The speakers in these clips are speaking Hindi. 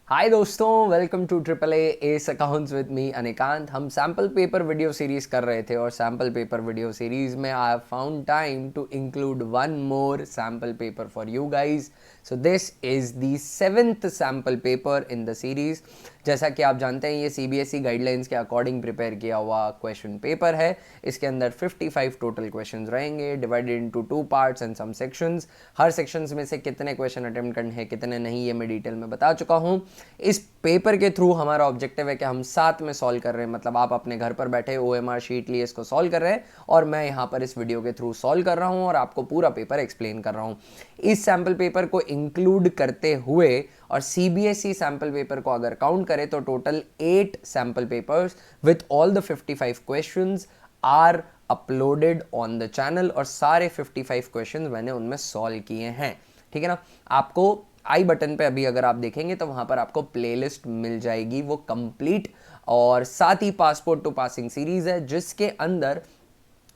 हाय दोस्तों, welcome to triple S accounts with me Anikant. हम सैम्पल पेपर वीडियो सीरीज कर रहे थे और सैम्पल पेपर वीडियो सीरीज में I have found time to include one more sample paper for you guys. So this is the 7th sample paper in the series. जैसा कि आप जानते हैं, ये सीबीएसई गाइडलाइंस के अकॉर्डिंग प्रिपेयर किया हुआ क्वेश्चन पेपर है। इसके अंदर 55 टोटल क्वेश्चंस रहेंगे, divided into 2 parts and some sections. हर सेक्शंस में से कितने क्वेश्चन अटेम्प्ट करने हैं, कितने नहीं, ये मैं डिटेल में बता चुका हूँ। इस पेपर के थ्रू हमारा ऑब्जेक्टिव है कि हम साथ में सॉल्व कर रहे हैं, मतलब आप अपने घर पर बैठे ओएमआर शीट लिए इसको सॉल्व कर रहे हैं और मैं यहाँ पर इस वीडियो के थ्रू सॉल्व कर रहा हूँ और आपको पूरा पेपर एक्सप्लेन कर रहा हूँ। इस सैम्पल पेपर को इंक्लूड करते हुए और सीबीएसई सैम्पल पेपर को अगर काउंट करें तो total 8 sample papers with all the 55 questions are uploaded on the channel और सारे 55 क्वेश्चंस मैंने उनमें सॉल्व किए हैं। ठीक है ना। आपको आई बटन पे अभी अगर आप देखेंगे तो वहां पर आपको प्लेलिस्ट मिल जाएगी, वो कंप्लीट और साथ ही पासपोर्ट टू पासिंग सीरीज है, जिसके अंदर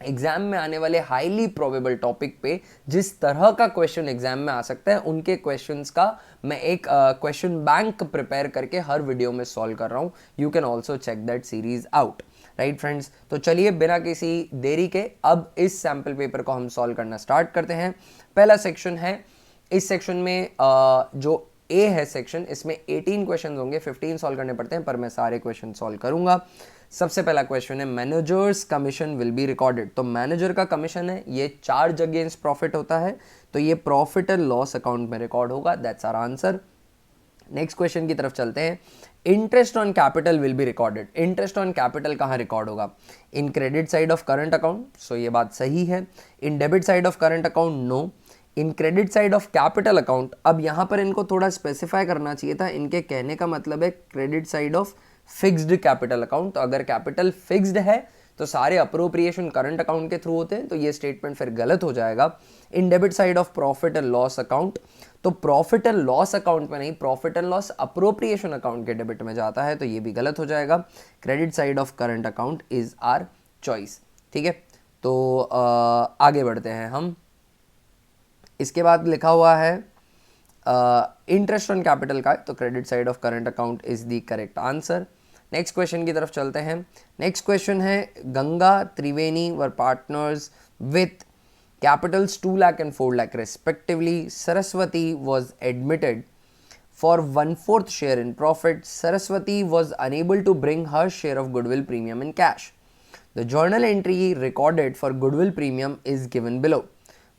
एग्जाम में आने वाले हाईली प्रोबेबल टॉपिक पे जिस तरह का क्वेश्चन एग्जाम में आ सकता है उनके क्वेश्चंस का मैं एक क्वेश्चन बैंक प्रिपेयर करके हर वीडियो में सॉल्व कर रहा हूं। You can also check that series out. Right friends, तो चलिए बिना किसी देरी के अब इस सैम्पल पेपर को हम सॉल्व करना स्टार्ट करते हैं। पहला सेक्शन है, इस सेक्शन में जो ए है सेक्शन, इसमें 18 क्वेश्चन होंगे, 15 सॉल्व करने पड़ते हैं पर मैं सारे क्वेश्चन सॉल्व करूंगा। सबसे पहला क्वेश्चन है, managers commission will be recorded. तो मैनेजर का कमीशन है, ये चार्ज अगेंस्ट प्रॉफिट होता है, तो ये प्रॉफिट एंड लॉस अकाउंट में रिकॉर्ड होगा। That's our answer. Next question की तरफ चलते हैं। Interest on capital will be recorded. Interest on capital कहां रिकॉर्ड होगा? In credit side of current account, so ये बात सही है। In debit side of current account, no. In credit side of capital account, अब यहां पर इनको थोड़ा स्पेसिफाई करना चाहिए था। इनके कहने का मतलब है credit side of fixed capital account, तो अगर कैपिटल फिक्स्ड है तो सारे अप्रोप्रिएशन करंट अकाउंट के थ्रू होते हैं, तो ये स्टेटमेंट फिर गलत हो जाएगा। इन debit side of profit and loss account, तो प्रॉफिट एंड लॉस अकाउंट में नहीं, profit and loss appropriation account के डेबिट में जाता है, तो ये भी गलत हो जाएगा। Credit side of current account is our choice. ठीक है, तो आगे बढ़ते हैं हम। इसके बाद लिखा हुआ है इंटरेस्ट ऑन कैपिटल का, तो credit side of current account is the correct answer. Next question की तरफ चलते हैं। नेक्स्ट क्वेश्चन है, Ganga Triveni were partners with capitals 2 lakh and 4 lakh respectively. Saraswati was admitted for 1/4 share in profit. Saraswati was unable to bring her share of goodwill premium in cash. The journal entry recorded for goodwill premium is given below.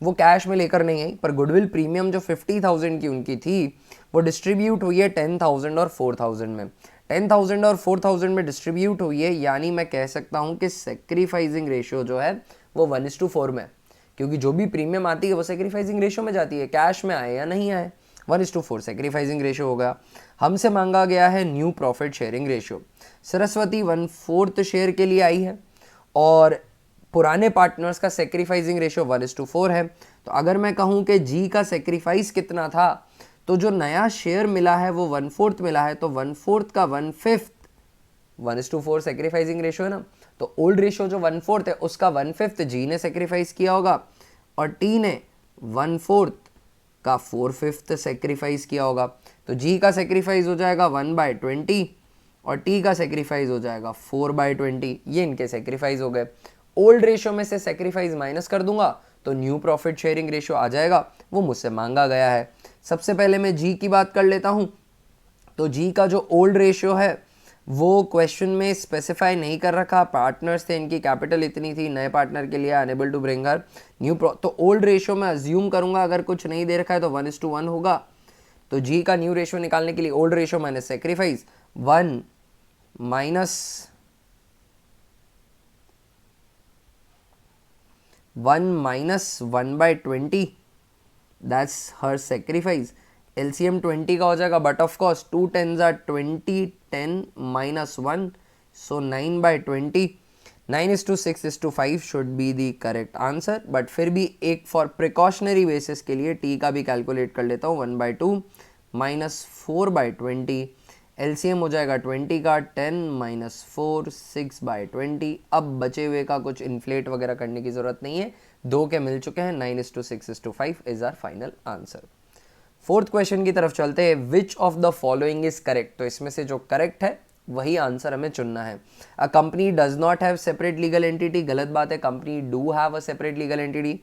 वो कैश में लेकर नहीं आई, पर गुडविल प्रीमियम जो 50,000 की उनकी थी वो डिस्ट्रीब्यूट हुई है 10,000 और 4,000 में। 10,000 और 4,000 में डिस्ट्रीब्यूट हुई है, यानी मैं कह सकता हूँ कि सेक्रीफाइसिंग रेशियो जो है वो 1:4 में, क्योंकि जो भी प्रीमियम आती है वो सेक्रीफाइसिंग रेशियो में जाती है, कैश में आए या नहीं आए। 1:4 सेक्रीफाइसिंग रेशियो होगा। हमसे मांगा गया है new profit sharing ratio. Saraswati 1/4 share के लिए आई है और पुराने पार्टनर्स का सेक्रीफाइसिंग रेशियो 1:4 है। तो अगर मैं कहूं कि जी का सेक्रीफाइस कितना था, तो जो नया शेयर मिला है वो 1/4 मिला है, तो 1/4 का 1/5, 1:4 सेक्रीफाइसिंग रेशियो है ना, तो ओल्ड रेशियो जो 1/4 है उसका 1/5 जी ने सेक्रीफाइस किया होगा और टी ने 1/4 का 4/5 सेक्रीफाइस किया होगा। तो जी का सेक्रीफाइस हो जाएगा 1/20 और टी का सेक्रीफाइस हो जाएगा 4/20। ये इनके सेक्रीफाइस हो गए। ओल्ड रेशियो में से सेक्रीफाइस माइनस कर दूंगा तो न्यू प्रॉफिट शेयरिंग रेशियो आ जाएगा, वो मुझसे मांगा गया है। सबसे पहले मैं जी की बात कर लेता हूं। तो जी का जो ओल्ड रेशियो है वो क्वेश्चन में स्पेसिफाई नहीं कर रखा, पार्टनर्स थे, इनकी कैपिटल इतनी थी, नए पार्टनर के लिए unable to bring her new तो ओल्ड रेशियो में अज्यूम करूंगा, अगर कुछ नहीं दे रखा है तो 1:1 होगा। तो जी का न्यू रेशियो निकालने के लिए old ratio minus sacrifice, 1 minus 1/20, that's her sacrifice. LCM 20 का हो जाएगा, but of course 2 10s are 20, 10 minus 1, so 9/20। 9:6:5 should be the correct answer, but फिर भी एक फॉर प्रिकॉशनरी बेसिस के लिए टी का भी कैलकुलेट कर लेता हूँ। 1/2 माइनस 4/20, एलसीएम हो जाएगा 20 का, 10 माइनस 4, 6/20। अब बचे हुए का कुछ इन्फ्लेट वगैरह करने की जरूरत नहीं है, दो के मिल चुके हैं। 9:6:5 is our final answer. Fourth question की तरफ चलते हैं, which of the following is correct. तो इसमें से जो करेक्ट है वही आंसर हमें चुनना है। A company does not have separate legal entity, गलत बात है, company do have a separate legal entity.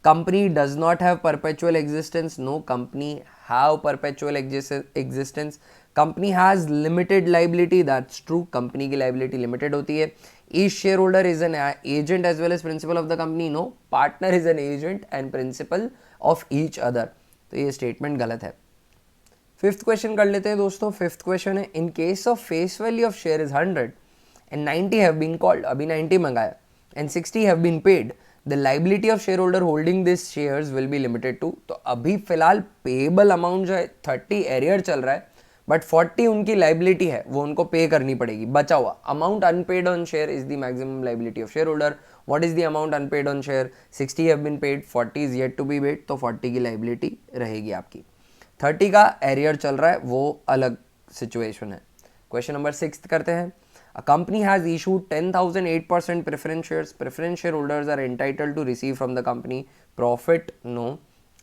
Company does not have perpetual existence, no, company have perpetual existence. Company has limited liability, that's true, company की लाइबिलिटी लिमिटेड होती है। Each share holder is an agent as well as principal of the company, no, partner is an agent and principal of each other. तो ये स्टेटमेंट गलत है। फिफ्थ क्वेश्चन कर लेते हैं दोस्तों। फिफ्थ क्वेश्चन है, in case of face value of share is 100 and 90 have been called, अभी 90 मंगाया, and 60 have been paid, the liability of share holder holding this shares will be limited to. तो अभी फिलहाल पेएबल अमाउंट जो है 30 एरियर चल रहा है, बट 40 उनकी लाइबिलिटी है, वो उनको पे करनी पड़ेगी, बचा हुआ amount unpaid on share is the maximum liability of share holder. What is the amount unpaid on share? 60 have been paid, 40 is yet to be paid, तो 40 की लाइबिलिटी रहेगी आपकी। 30 का एरियर चल रहा है, वो अलग सिचुएशन है। क्वेश्चन नंबर 6 करते हैं। A company has issued 10,000 8% preference shares. Preference shareholders are entitled to receive from the company profit, no.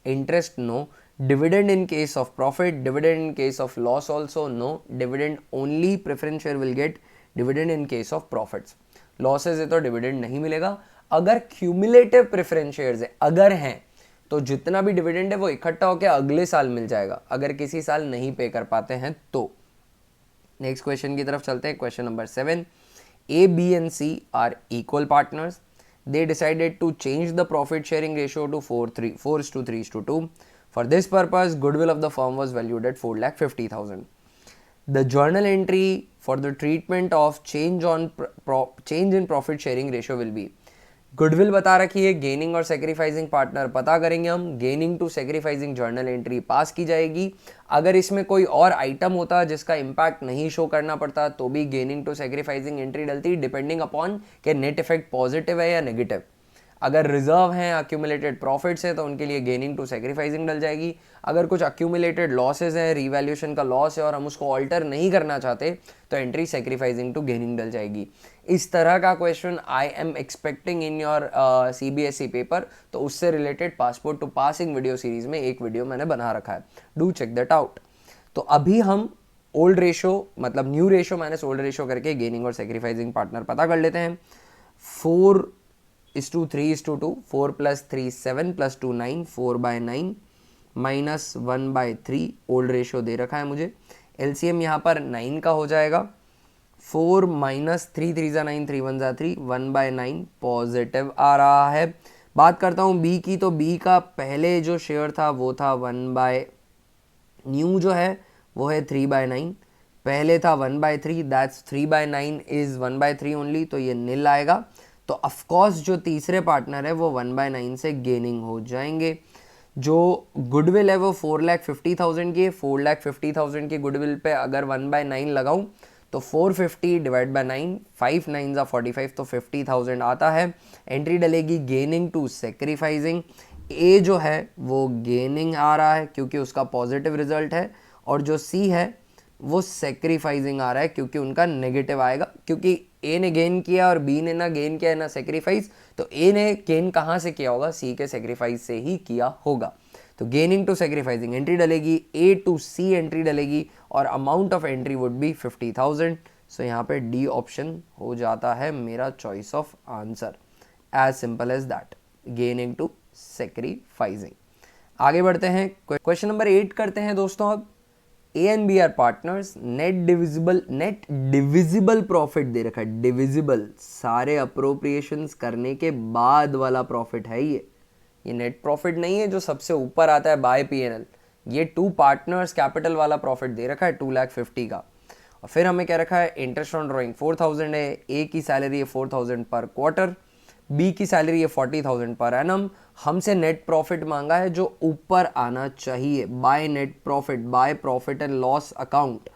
Interest, no. Dividend in case of profit. Dividend in case of loss also, no. Dividend only preference share will get. Dividend in case of profits. Losses है तो dividend नहीं मिलेगा। अगर cumulative preference shares है, अगर हैं, तो जितना भी dividend है वो इकट्ठा होकर अगले साल मिल जाएगा, अगर किसी साल नहीं पे कर पाते हैं तो। नेक्स्ट क्वेश्चन की तरफ चलते हैं। Question number 7, A, B and C are equal partners. They decided to change the profit sharing ratio to 4:3:2। For this purpose goodwill of the firm was valued at 4,50,000। The journal entry for the treatment of change in profit sharing ratio will be. Goodwill बता रखी है, गेनिंग और सेक्रीफाइसिंग पार्टनर पता करेंगे हम। Gaining to sacrificing journal entry pass की जाएगी। अगर इसमें कोई और आइटम होता जिसका इंपैक्ट नहीं शो करना पड़ता तो भी गेनिंग टू सेक्रीफाइसिंग एंट्री डलती, डिपेंडिंग अपॉन के नेट इफेक्ट पॉजिटिव है या नेगेटिव। अगर रिजर्व हैं, अक्यूमुलेटेड प्रॉफिट्स है, तो उनके लिए गेनिंग टू सेक्रीफाइसिंग डल जाएगी। अगर कुछ अक्यूमुलेटेड लॉसेज हैं, रीवैल्यूएशन का लॉस है और हम उसको ऑल्टर नहीं करना चाहते तो एंट्री सेक्रीफाइसिंग टू गेनिंग डल जाएगी। इस तरह का question I am expecting in your CBSE paper, तो उससे related passport to passing video series में एक वीडियो मैंने बना रखा है, डू चेक दैट आउट। तो अभी हम ओल्ड रेशो मतलब new ratio minus old ratio करके गेनिंग और सेक्रीफाइसिंग पार्टनर पता कर लेते हैं। 4:3:2, 4 + 3 7 + 2 9, 4/9 माइनस 1/3 ओल्ड रेशियो दे रखा है मुझे। LCM यहाँ पर 9 का हो जाएगा। 4 - 3 3 × 9 3 1 × 3 1/9 पॉजिटिव आ रहा है। बात करता हूँ B की, तो B का पहले जो शेयर था वो था 1/, न्यू जो है वो है 3/9, पहले था 1/3, दैट्स 3/9 इज 1/3 ओनली, तो ये नील आएगा। तो ऑफकोर्स जो तीसरे पार्टनर है वो 1/9 से गेनिंग हो जाएंगे। जो गुडविल है वो 4,50,000 की है। 4,50,000 की गुडविल पे अगर 1/9 लगाऊं तो 450 डिवाइड बाय 9, 5 9 = 45, तो 50,000 आता है। एंट्री डलेगी गेनिंग टू सेक्रीफाइसिंग। ए जो है वो गेनिंग आ रहा है क्योंकि उसका पॉजिटिव रिजल्ट है, और जो सी है वो सेक्रीफाइसिंग आ रहा है क्योंकि उनका नेगेटिव आएगा, क्योंकि ए ने गेन किया और बी ने ना गेन किया ना सेक्रीफाइस, तो ए ने गेन कहाँ से किया होगा? सी के सेक्रीफाइस से ही किया होगा। तो गेनिंग टू सेक्रीफाइसिंग एंट्री डलेगी, ए टू सी एंट्री डलेगी, और amount of entry would be 50,000। So यहाँ पे डी ऑप्शन हो जाता है मेरा choice of answer, as simple as that, gaining to sacrificing. आगे बढ़ते हैं, क्वेश्चन नंबर 8 करते हैं दोस्तों। अब A and B are partners, net divisible profit दे रखा है, डिविजिबल, सारे अप्रोप्रिएशंस करने के बाद वाला प्रॉफिट है ये नेट प्रॉफिट नहीं है जो सबसे ऊपर आता है बाय P&L। ये 2 पार्टनर्स कैपिटल वाला प्रॉफिट दे रखा है 2,50,000 का। और फिर हमें क्या रखा है, इंटरेस्ट ऑन ड्रॉइंग 4,000 है, ए की सैलरी है 4,000 पर क्वार्टर, बी की सैलरी है 40,000 पर एनम। हमसे नेट प्रॉफिट मांगा है जो ऊपर आना चाहिए, by net profit, by profit and loss account,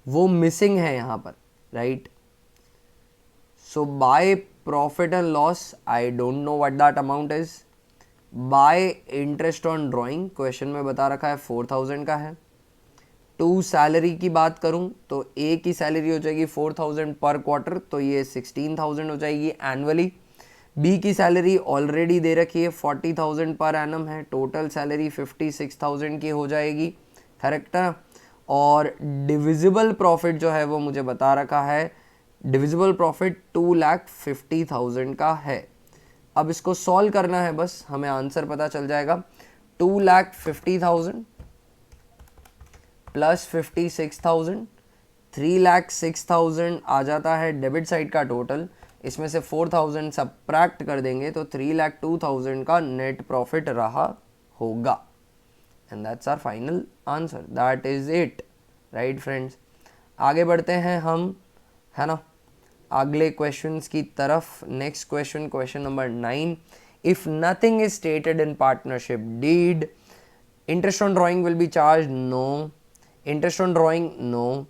वो मिसिंग है यहाँ पर, right. So by profit and loss, I don't know what that amount is. Bye interest on drawing question में बता रखा है 4,000 का है। टू सैलरी की बात करूं तो ए की सैलरी हो जाएगी 4,000 पर क्वार्टर, तो ये 16,000 हो जाएगी एनुअली। बी की सैलरी ऑलरेडी दे रखी है 40,000 पर एनम है, टोटल सैलरी 56,000 की हो जाएगी। करेक्ट है। और डिविजिबल प्रॉफिट जो है वो मुझे बता रखा है, डिविजिबल प्रॉफिट 2,50,000 का है। अब इसको सॉल्व करना है, बस हमें आंसर पता चल जाएगा। 2,50,000 प्लस 56,000, 3,06,000 आ जाता है डेबिट साइड का टोटल। इसमें से 4,000 सब्ट्रैक्ट कर देंगे तो 3,02,000 का नेट प्रॉफिट रहा होगा। And that's our final answer, that is it, right friends. आगे बढ़ते हैं हम, है ना, अगले क्वेश्चंस की तरफ। Next question, question number 9, if nothing is stated in partnership deed, interest on drawing will be charged, no. Interest on drawing, no.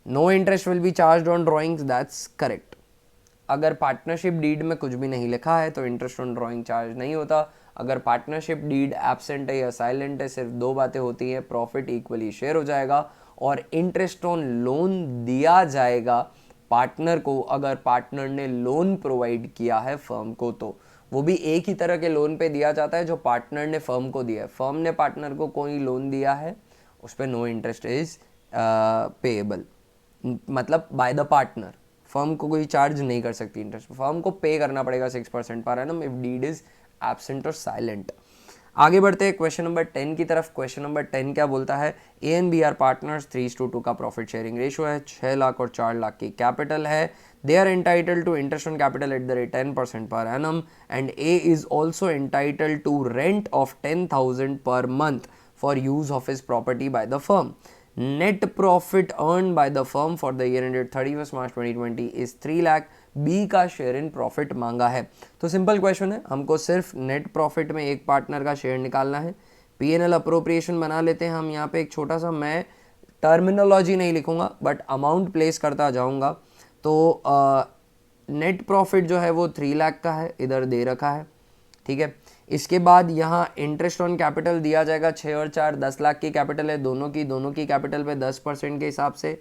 No interest will be charged on drawings, that's correct. अगर पार्टनरशिप डीड में कुछ भी नहीं लिखा है तो इंटरेस्ट ऑन ड्राइंग चार्ज नहीं होता। अगर पार्टनरशिप डीड एब्सेंट है या साइलेंट है, सिर्फ दो बातें होती हैं, प्रॉफिट इक्वली शेयर हो जाएगा और इंटरेस्ट ऑन लोन दिया जाएगा पार्टनर को, अगर पार्टनर ने लोन प्रोवाइड किया है फर्म को, तो वो भी एक ही तरह के लोन पे दिया जाता है जो पार्टनर ने फर्म को दिया है। फर्म ने पार्टनर को कोई लोन दिया है, उस पर नो इंटरेस्ट इज पेएबल, मतलब बाय द पार्टनर। फर्म को कोई चार्ज नहीं कर सकती इंटरेस्ट, फर्म को पे करना पड़ेगा 6% पर annum if deed is absent और साइलेंट। आगे बढ़ते हैं क्वेश्चन नंबर 10 की तरफ। क्वेश्चन नंबर 10 क्या बोलता है, A and B are partners, 3:2 का प्रॉफिट शेयरिंग रेशियो है, 6 लाख और 4 लाख की कैपिटल है, they are entitled to interest on capital at the rate 10% per annum and A is also entitled to rent of 10,000 per month for use of his property by the firm. Net profit earned by the firm for the year ended 31st March 2020 is 3 lakh. B का शेयर इन प्रॉफिट मांगा है। तो सिंपल क्वेश्चन है, हमको सिर्फ नेट प्रॉफिट में एक पार्टनर का शेयर निकालना है। P&L अप्रोप्रिएशन बना लेते हैं हम। यहाँ पे एक छोटा सा, मैं टर्मिनोलॉजी नहीं लिखूंगा बट अमाउंट प्लेस करता जाऊंगा। तो नेट प्रॉफिट जो है वो 3 लाख का है, इधर दे रखा है, ठीक है। इसके बाद यहाँ इंटरेस्ट ऑन कैपिटल दिया जाएगा, 6 और 4 10 लाख की कैपिटल है, दोनों की कैपिटल पे 10% के हिसाब से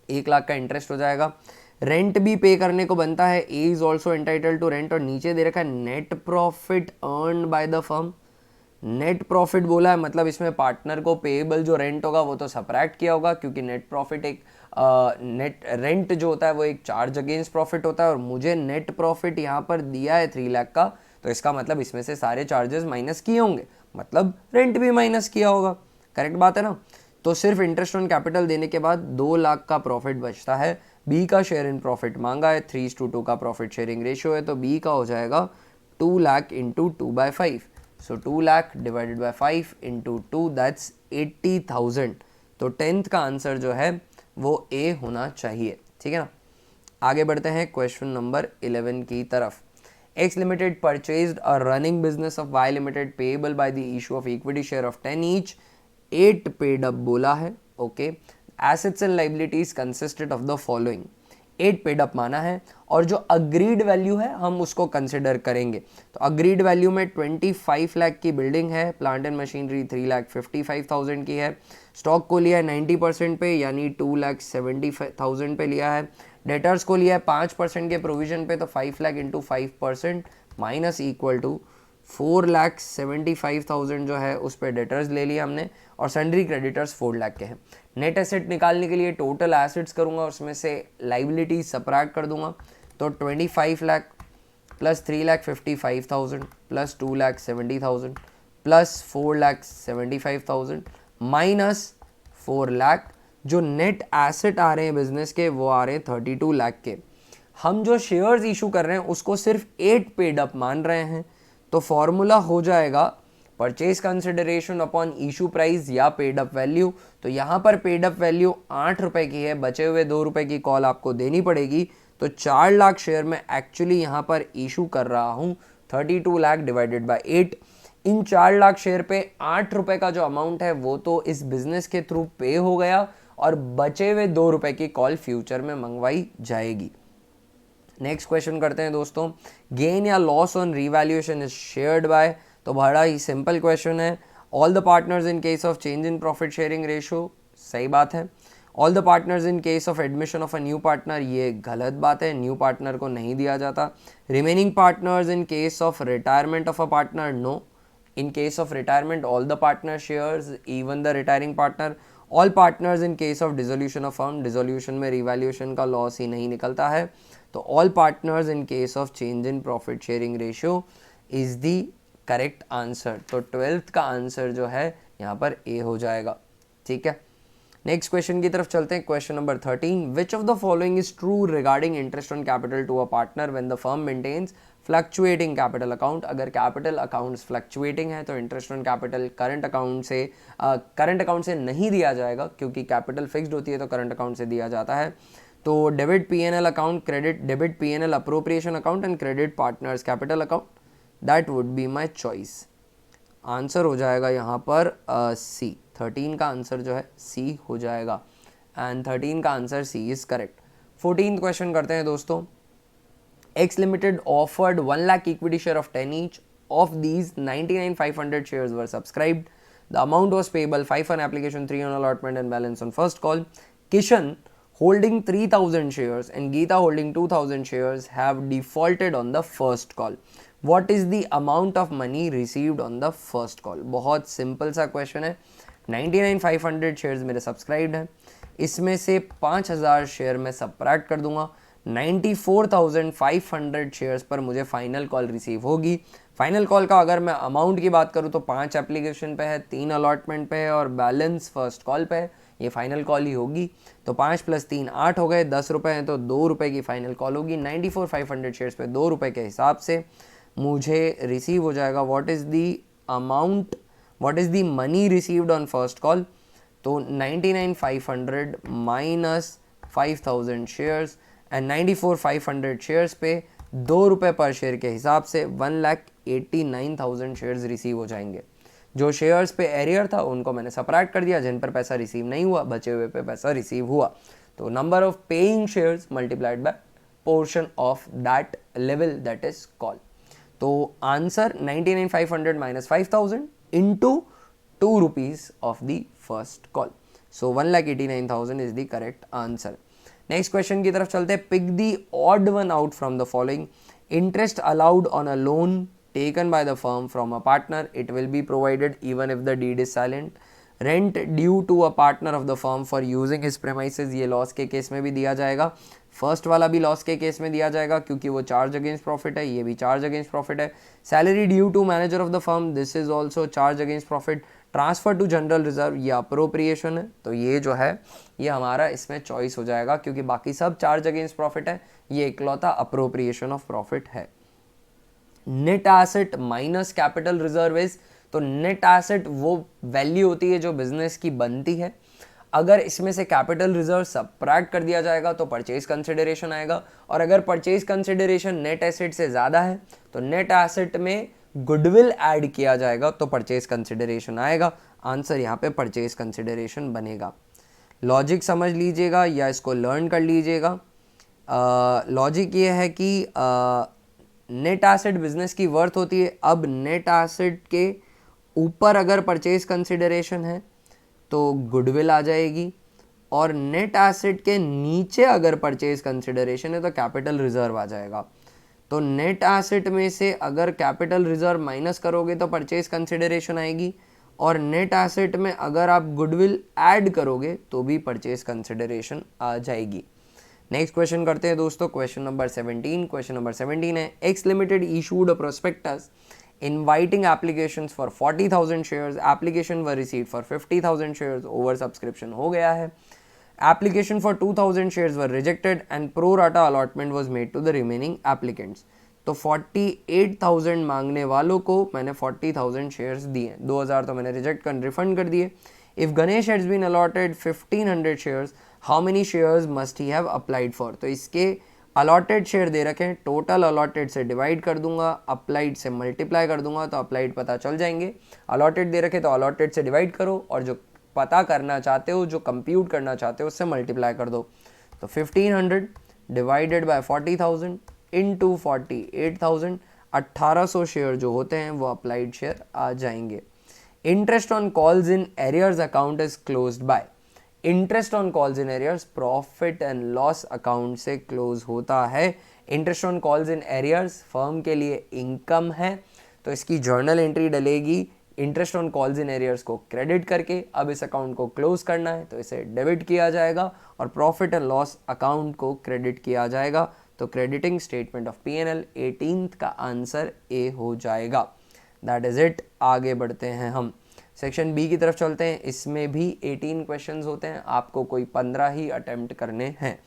1 लाख का इंटरेस्ट हो जाएगा। रेंट भी पे करने को बनता है, A is also entitled to rent, और नीचे दे रखा है net profit earn by the firm. Net profit बोला है मतलब इसमें पार्टनर को पेएबल जो रेंट होगा वो तो सब्ट्रैक्ट किया होगा, क्योंकि नेट प्रॉफिट एक नेट रेंट जो होता है वो एक चार्ज अगेंस्ट प्रॉफिट होता है, और मुझे नेट प्रॉफिट यहाँ पर दिया है 3 लाख का, तो इसका मतलब इसमें से सारे चार्जेस माइनस किए होंगे, मतलब रेंट भी माइनस किया होगा। करेक्ट बात है ना। तो सिर्फ इंटरेस्ट ऑन कैपिटल देने के बाद 2 लाख का प्रॉफिट बचता है। बी का शेयर इन प्रॉफिट मांगा है, 3:2 का प्रॉफिट शेयरिंग रेशियो है, तो बी का हो जाएगा 2 lakh into 2/5। So 2 lakh divided by 5 into 2 that's 80,000। तो 10th का आंसर जो है वो ए होना चाहिए, ठीक है ना। आगे बढ़ते हैं क्वेश्चन नंबर 11 की तरफ। X Limited purchased a running business of Y Limited payable by the issue of equity share of 10 each, 8 paid up बोला है, okay. Assets and liabilities consisted of the following, 8 paid up माना है, और जो अग्रीड वैल्यू है हम उसको कंसिडर करेंगे। तो अग्रीड वैल्यू में 25 लाख की बिल्डिंग है, प्लांट एंड मशीनरी 3,55,000 की है, स्टॉक को लिया है 90% पे यानी 2,70,000 पे लिया है, डेटर्स को लिया है 5% के प्रोविजन पे, तो 5 lakh into 5% minus equal to 4,75,000 जो है उस पर डेटर्स ले लिया हमने, और सन्ड्री क्रेडिटर्स 4 लाख के हैं। नेट एसेट निकालने के लिए टोटल एसेट्स करूंगा, उसमें से लाइबिलिटी सब्ट्रैक्ट कर दूंगा, तो 25 lakh plus 3,55,000 plus 2,70,000 plus 4,75,000 minus 4 lakh. जो नेट एसेट आ रहे हैं बिजनेस के वो आ रहे हैं 32 लाख के। हम जो शेयर्स इशू कर रहे हैं उसको सिर्फ 8 पेड अप मान रहे हैं, तो फॉर्मूला हो जाएगा purchase consideration upon issue price या पेड अप वैल्यू। तो यहाँ पर पेड अप वैल्यू 8 रुपए की है, बचे हुए 2 रुपए की कॉल आपको देनी पड़ेगी, तो 4 लाख शेयर में एक्चुअली यहाँ पर इशू कर रहा हूँ 32 लाख डिवाइडेड बाय 8। इन 4 लाख शेयर पे 8 रुपए का जो अमाउंट है वो तो इस बिजनेस के थ्रू पे हो गया, और बचे हुए 2 रुपए की कॉल फ्यूचर में मंगवाई जाएगी। नेक्स्ट क्वेश्चन करते हैं दोस्तों, गेन या loss on revaluation is shared by, तो बड़ा ही सिंपल क्वेश्चन है। All the partners in case of change in profit sharing ratio, सही बात है। All the partners in case of admission of a new partner, ये गलत बात है, न्यू पार्टनर को नहीं दिया जाता। Remaining partners in case of retirement of a partner, no, In case of retirement, all the partner shares, even the retiring partner, all partners in case of dissolution of firm, dissolution में revaluation का loss ही नहीं निकलता है, तो all partners in case of change in profit sharing ratio is the correct answer. तो 12th का आंसर जो है यहाँ पर A हो जाएगा. ठीक है, नेक्स्ट क्वेश्चन की तरफ चलते हैं. Question number 13, which of the following is true regarding interest on capital to a partner when the firm maintains fluctuating capital account. अगर कैपिटल अकाउंट्स फ्लक्चुएटिंग है तो interest on capital current account से नहीं दिया जाएगा, क्योंकि कैपिटल फिक्स्ड होती है तो करंट अकाउंट से दिया जाता है. तो debit P&L account, credit debit P&L appropriation account and credit partners capital account, that would be my choice. Answer हो जाएगा यहाँ पर सी. 13 का आंसर जो है सी हो जाएगा एंड 13 का answer C is correct. 14th question करते हैं दोस्तों. X Limited offered 1 lakh equity share of 10 each. Of these, 99,500 shares were subscribed. The amount was payable 5 on application, 3 on allotment and balance on first call. Kishan, holding 3,000 shares and Geeta holding 2,000 shares have defaulted on the first call. What is the amount of money received on the first call? बहुत सिंपल सा क्वेश्चन है. 99,500 शेयर्स मेरे सब्सक्राइब्ड हैं, इसमें से 5,000 शेयर मैं सबट्रैक्ट कर दूंगा. 94,500 शेयर्स पर मुझे फाइनल कॉल रिसीव होगी. फाइनल कॉल का अगर मैं अमाउंट की बात करूं तो 5 एप्लीकेशन पे है, 3 अलॉटमेंट पे है और बैलेंस फर्स्ट कॉल पे है. ये फाइनल कॉल ही होगी. तो 5 + 3 8 हो गए, 10 रुपये हैं तो 2 रुपये की फाइनल कॉल होगी. 94,500 शेयर्स पे 2 रुपये के हिसाब से मुझे रिसीव हो जाएगा. What is the amount, what is the money received on first call? तो 99,500 माइनस 5,000 शेयर्स एंड 94,500 शेयर्स पे 2 रुपये पर शेयर के हिसाब से 1,89,000 शेयर्स रिसीव हो जाएंगे. जो शेयर्स पे एरियर था उनको मैंने सपरेट कर दिया, जिन पर पैसा रिसीव नहीं हुआ, बचे हुए पे पैसा रिसीव हुआ. तो number of paying shares multiplied by portion of that level that is call. तो answer 99,500 minus 5,000 into 2 rupees of the first call. So 1,89,000 is the correct answer. Next question की तरफ चलते हैं. Pick the odd one out from the following. Interest allowed on a loan taken by the firm from a partner. It will be provided even if the deed is silent. Rent due to a partner of the firm for using his premises. ये लॉस के केस में भी दिया जाएगा. फर्स्ट वाला भी लॉस के केस में दिया जाएगा क्योंकि वो चार्ज अगेंस्ट प्रॉफिट है, ये भी चार्ज अगेंस्ट प्रॉफिट है. Salary due to manager of the firm, this is also charge against profit. Transfer to general reserve, ये अप्रोप्रिएशन है. तो ये जो है ये हमारा इसमें चॉइस हो जाएगा क्योंकि बाकी सब चार्ज अगेंस्ट प्रॉफिट है, ये इकलौता अप्रोप्रिएशन ऑफ प्रॉफिट है. Net asset minus capital reserve is, तो नेट एसेट वो वैल्यू होती है जो बिजनेस की बनती है. अगर इसमें से कैपिटल रिजर्व सबट्रैक्ट कर दिया जाएगा तो परचेज कंसिडरेशन आएगा, और अगर परचेज कंसिडरेशन नेट एसेट से ज़्यादा है तो नेट एसेट में गुडविल ऐड किया जाएगा तो परचेज कंसिडरेशन आएगा. आंसर यहाँ पे परचेज कंसिडरेशन बनेगा. लॉजिक समझ लीजिएगा या इसको लर्न कर लीजिएगा. लॉजिक ये है कि नेट एसेट बिजनेस की वर्थ होती है. अब नेट एसेट के ऊपर अगर परचेज कंसिडरेशन है तो गुडविल आ जाएगी, और नेट एसेट के नीचे अगर परचेज कंसिडरेशन है तो कैपिटल रिजर्व आ जाएगा. तो नेट एसेट में से अगर कैपिटल रिजर्व माइनस करोगे तो परचेज कंसिडरेशन आएगी, और नेट एसेट में अगर आप गुडविल ऐड करोगे तो भी परचेज कंसिडरेशन आ जाएगी. नेक्स्ट क्वेश्चन करते हैं दोस्तों. Question number 17. क्वेश्चन नंबर 17 है, x limited issued a prospectus inviting applications for 40,000 shares. Application were received for 50,000 shares. Over subscription हो गया है. Application for 2,000 shares were rejected and pro rata allotment was made to the remaining applicants. तो 48,000 मांगने वालों को मैंने 40,000 शेयर्स दिए, 2,000 तो मैंने रिजेक्ट कर रिफंड कर दिए. If Ganesh has been allotted 1,500 shares, how many shares must he have applied for. तो इसके अलॉटेड शेयर दे रखे हैं, टोटल अलॉटेड से डिवाइड कर दूंगा, अप्लाइड से मल्टीप्लाई कर दूंगा तो अप्लाइड पता चल जाएंगे. अलॉटेड दे रखे तो अलॉटेड से डिवाइड करो, और जो पता करना चाहते हो, जो कंप्यूट करना चाहते हो, उससे मल्टीप्लाई कर दो. तो 1,500 डिवाइडेड बाय 40,000 इनटू 48,000, 1,800 शेयर जो होते हैं वो अप्लाइड शेयर आ जाएंगे. Interest on calls in arrears account is closed by. Interest on calls in arrears profit and loss account से क्लोज होता है. Interest on calls in arrears firm के लिए इनकम है, तो इसकी जर्नल एंट्री डलेगी interest on calls in arrears को क्रेडिट करके। अब इस अकाउंट को क्लोज करना है तो इसे डेबिट किया जाएगा और प्रॉफिट एंड लॉस अकाउंट को क्रेडिट किया जाएगा। तो crediting statement of P&L 18th का आंसर ए हो जाएगा। That is it. आगे बढ़ते हैं हम सेक्शन बी की तरफ चलते हैं। इसमें भी 18 क्वेश्चंस होते हैं, आपको कोई 15 ही अटेम्प्ट करने हैं।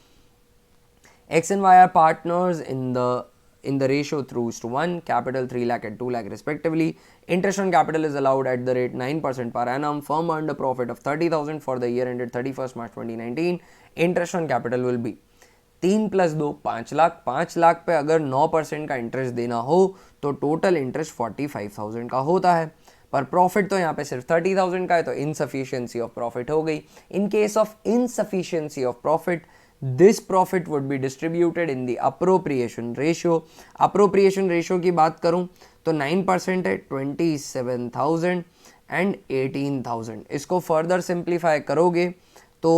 X and Y are partners in the ratio 3:1, capital 3 lakh and 2 lakh respectively. Interest on capital is allowed at the rate 9% per annum. Firm earned a profit of 30,000 for the year ended 31st March 2019. Interest on capital will be 3 + 2 5 lakh. 5 lakh पे अगर 9% का इंटरेस्ट देना हो तो टोटल इंटरेस्ट 45,000 का होता है, पर प्रॉफिट तो यहाँ पे सिर्फ 30,000 का है, तो इनसफिशियंसी ऑफ प्रॉफिट हो गई। इन case of insufficiency of profit, this profit would be distributed in the appropriation ratio. Appropriation ratio की बात करूं तो 9% है, 27,000 एंड 18,000। इसको फर्दर सिंप्लीफाई करोगे तो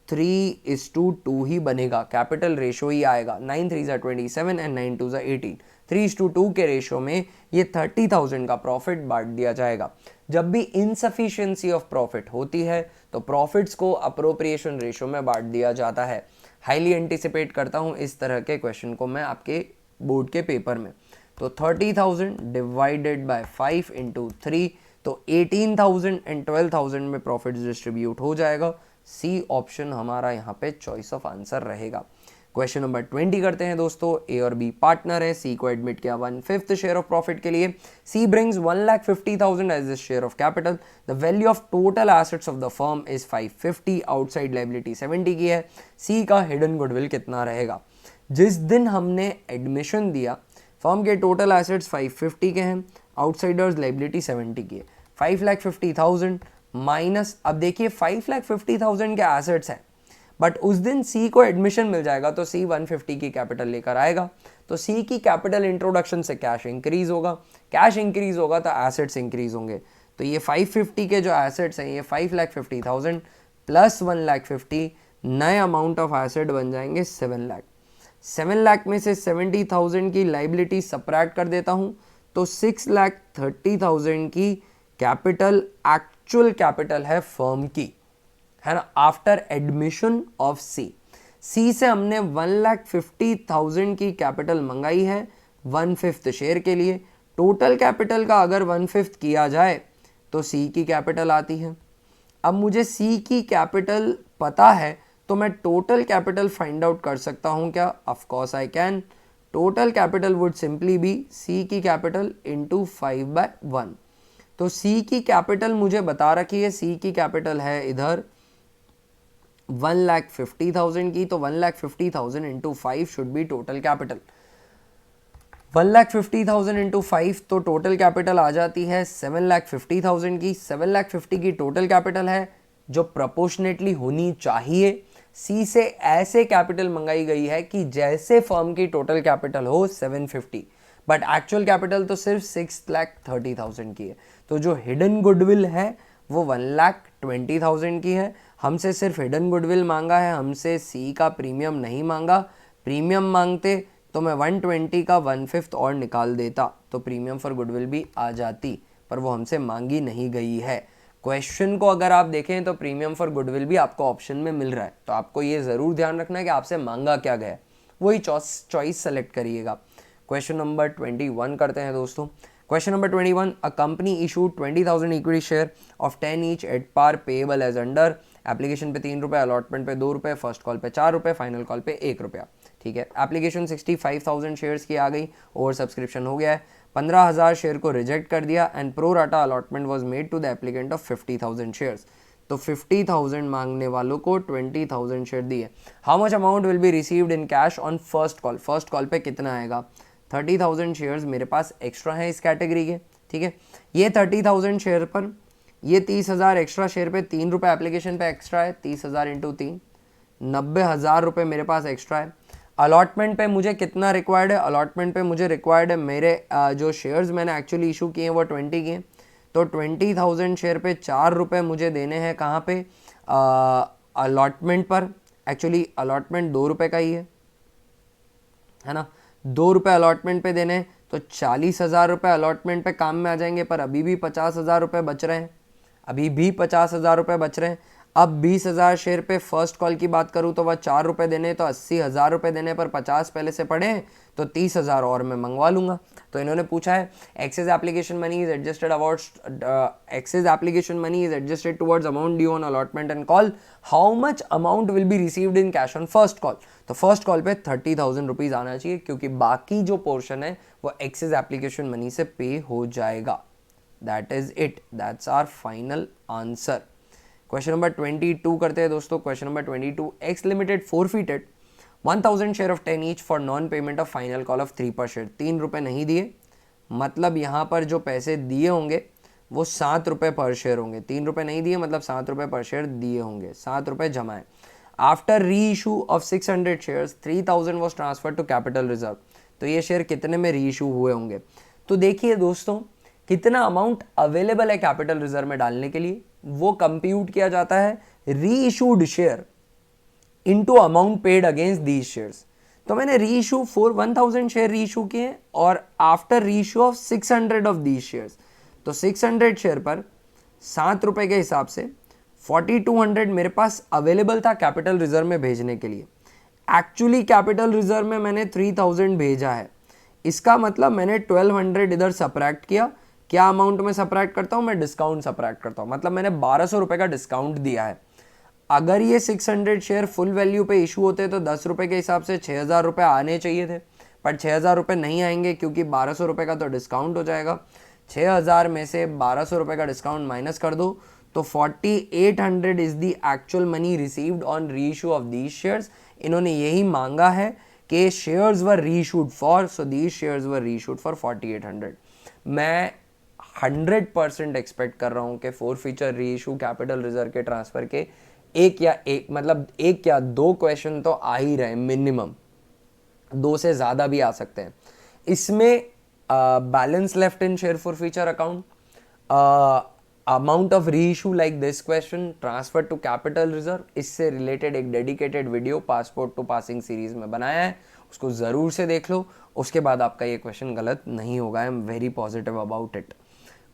3:2 ही बनेगा, कैपिटल रेशियो ही आएगा। 9 3s are 27 and 9 2s are 18। 3:2 के रेशियो में ये 30,000 का प्रॉफिट बांट दिया जाएगा। जब भी इनसफिशियंसी ऑफ प्रॉफिट होती है तो प्रॉफिट्स को अप्रोप्रिएशन रेशियो में बांट दिया जाता है। हाईली एंटिसिपेट करता हूं इस तरह के क्वेश्चन को मैं आपके बोर्ड के पेपर में। तो 30,000 डिवाइडेड बाय 5 इंटू 3, तो 18,000 एंड 12,000 में प्रॉफिट डिस्ट्रीब्यूट हो जाएगा। सी ऑप्शन हमारा यहाँ पे चॉइस ऑफ आंसर रहेगा। क्वेश्चन नंबर 20 करते हैं दोस्तों। ए और बी पार्टनर है, सी को एडमिट किया 1/5 शेयर ऑफ प्रॉफिट के लिए। C brings 1,50,000 as this share of capital. The value of total assets of the firm is 550, outside liability 70 की है। सी का हिडन गुडविल कितना रहेगा? जिस दिन हमने एडमिशन दिया फर्म के टोटल एसेट्स 550 के हैं, आउटसाइडर्स लायबिलिटी 70 की है। 5,50,000 माइनस, अब देखिए 5,50,000 के एसेट्स हैं, बट उस दिन सी को एडमिशन मिल जाएगा तो सी 150 की कैपिटल लेकर आएगा। तो सी की कैपिटल इंट्रोडक्शन से कैश इंक्रीज होगा, कैश इंक्रीज होगा तो एसेट्स इंक्रीज होंगे। तो ये 550 के जो एसेट्स हैं ये 5,50,000 प्लस 1,50,000 नए अमाउंट ऑफ एसेट बन जाएंगे 7 लाख। 7 लाख में से 70,000 की लाइबिलिटी सब्ट्रैक्ट कर देता हूं तो 6,30,000 की कैपिटल एक्चुअल कैपिटल है फर्म की, है ना, आफ्टर एडमिशन ऑफ सी। सी से हमने 1,50,000 की कैपिटल मंगाई है 1/5 शेयर के लिए। टोटल कैपिटल का अगर 1/5 किया जाए तो सी की कैपिटल आती है। अब मुझे सी की कैपिटल पता है तो मैं टोटल कैपिटल फाइंड आउट कर सकता हूं क्या? Of course I can. Total capital would simply be C की कैपिटल इंटू 5/1। तो सी की कैपिटल मुझे बता रखी है, सी की कैपिटल है इधर 1,50,000 की, तो 1,50,000 into 5 should be total capital. 1,50,000 into 5 तो टोटल कैपिटल आ जाती है 7,50,000 की। 7,50,000 की टोटल कैपिटल है जो प्रोपोर्शनेटली होनी चाहिए। सी से ऐसे कैपिटल मंगाई गई है कि जैसे फर्म की टोटल कैपिटल हो 750, बट एक्चुअल कैपिटल तो सिर्फ 6,30,000 की है। तो जो हिडन गुडविल है वो 1,20,000 की है। हमसे सिर्फ हिडन गुडविल मांगा है, हमसे सी का प्रीमियम नहीं मांगा। प्रीमियम मांगते तो मैं 120 का 1/5 और निकाल देता तो प्रीमियम फॉर गुडविल भी आ जाती, पर वो हमसे मांगी नहीं गई है। क्वेश्चन को अगर आप देखें तो प्रीमियम फॉर गुडविल भी आपको ऑप्शन में मिल रहा है, तो आपको ये ज़रूर ध्यान रखना है कि आपसे मांगा क्या गया, वही चॉइस सेलेक्ट करिएगा। क्वेश्चन नंबर 21 करते हैं दोस्तों। Question number 21, a company issued 20,000 equity share of 10 each at par payable as under। Application पे 3 रुपये, अलॉटमेंट पे 2 रुपये, फर्स्ट कॉल पे 4 रुपये, फाइनल कॉल पे 1 रुपया। ठीक है, एप्लीकेशन 65,000 शेयर्स की आ गई, ओवर सब्सक्रिप्शन हो गया है। 15,000 शेयर को रिजेक्ट कर दिया and pro rata allotment was made to the applicant of 50,000 shares. तो 50,000 मांगने वालों को 20,000 शेयर दिए। How much amount will be received in cash on first call? First call पे कितना आएगा? 30,000 शेयर्स मेरे पास एक्स्ट्रा है इस कैटेगरी के। ठीक है, ये 30,000 शेयर पर ये 30,000 एक्स्ट्रा शेयर पे 3 रुपये एप्लीकेशन पे एक्स्ट्रा है। 30,000 इंटू 3, 90,000 रुपये मेरे पास एक्स्ट्रा है। अलॉटमेंट पे मुझे कितना रिक्वायर्ड है? अलॉटमेंट पे मुझे रिक्वायर्ड है, मेरे जो शेयर्स मैंने एक्चुअली इशू किए हैं वो 20 किए, तो 20,000 शेयर पे 4 रुपये मुझे देने हैं। कहाँ पे? अलॉटमेंट पर। एक्चुअली अलॉटमेंट 2 रुपये का ही है ना, 2 रुपये अलॉटमेंट पे देने, तो 40,000 रुपये अलॉटमेंट पे काम में आ जाएंगे, पर अभी भी 50,000 रुपये बच रहे हैं, अभी भी 50,000 रुपये बच रहे हैं। अब 20,000 शेयर पे फर्स्ट कॉल की बात करूँ तो वह 4 रुपये देने, तो 80,000 रुपये देने पर 50 पहले से पड़े हैं, तो 30,000 और मैं मंगवा लूँगा। तो इन्होंने पूछा है excess application money is adjusted excess application money is adjusted towards amount due on allotment and call, how much amount will be received in cash on first call. तो फर्स्ट कॉल पे 30,000 रुपीज़ आना चाहिए, क्योंकि बाकी जो पोर्शन है वो एक्सेस एप्लीकेशन मनी से पे हो जाएगा। That is it, that's our final answer. Question number 22 करते हैं दोस्तों। Question number 22, X limited forfeited 1000 share of 10 each for non payment of final call of 3 per share. 3 रुपये नहीं दिए, मतलब यहाँ पर जो पैसे दिए होंगे वो 7 रुपये पर शेयर होंगे। 3 रुपये नहीं दिए, मतलब 7 रुपये पर शेयर दिए होंगे, 7 रुपये जमा है। After re issue of 600 shares 3000 was transfer to capital reserve. तो ये शेयर कितने में री इशू हुए होंगे? तो देखिए दोस्तों, कितना अमाउंट अवेलेबल है कैपिटल रिजर्व में डालने के लिए, वो कंप्यूट किया जाता है री issued share into amount paid against these shares. तो मैंने री इशू 1000 शेयर री इशू किए और after re issue of 600 of these shares, तो 600 शेयर पर 7 रुपए के हिसाब से 4200 मेरे पास अवेलेबल था कैपिटल रिजर्व में भेजने के लिए। एक्चुअली कैपिटल रिजर्व में मैंने 3000 भेजा है, इसका मतलब मैंने 1200 इधर सब्ट्रैक्ट किया। क्या अमाउंट में सब्ट्रैक्ट करता हूं मैं? डिस्काउंट सब्ट्रैक्ट करता हूं, मतलब मैंने 1200 रुपए का डिस्काउंट दिया है। अगर ये 600 शेयर फुल वैल्यू पे इशू होते तो 10 रुपए के हिसाब से 6000 रुपये आने चाहिए थे, पर 6000 रुपये नहीं आएंगे क्योंकि 1200 रुपये का तो डिस्काउंट हो जाएगा। 6000 में से 1200 रुपये का डिस्काउंट माइनस कर दो तो 4800 is the actual money received on री इशू ऑफ दीज शेयर्स। इन्होंने यही मांगा है कि शेयर्स वर री issued for, so these shares वर री इशूड फॉर 4800। मैं 100% एक्सपेक्ट कर रहा हूं कि फोर फीचर री इशू कैपिटल रिजर्व के ट्रांसफर के एक या दो क्वेश्चन तो आ ही रहे, मिनिमम 2 से ज़्यादा भी आ सकते हैं। इसमें balance left in share forfeiture account, amount of re issue like this question, transfer to capital reserve, इससे रिलेटेड एक dedicated video passport to passing series में बनाया है, उसको ज़रूर से देख लो, उसके बाद आपका ये क्वेश्चन गलत नहीं होगा। I am very positive about it.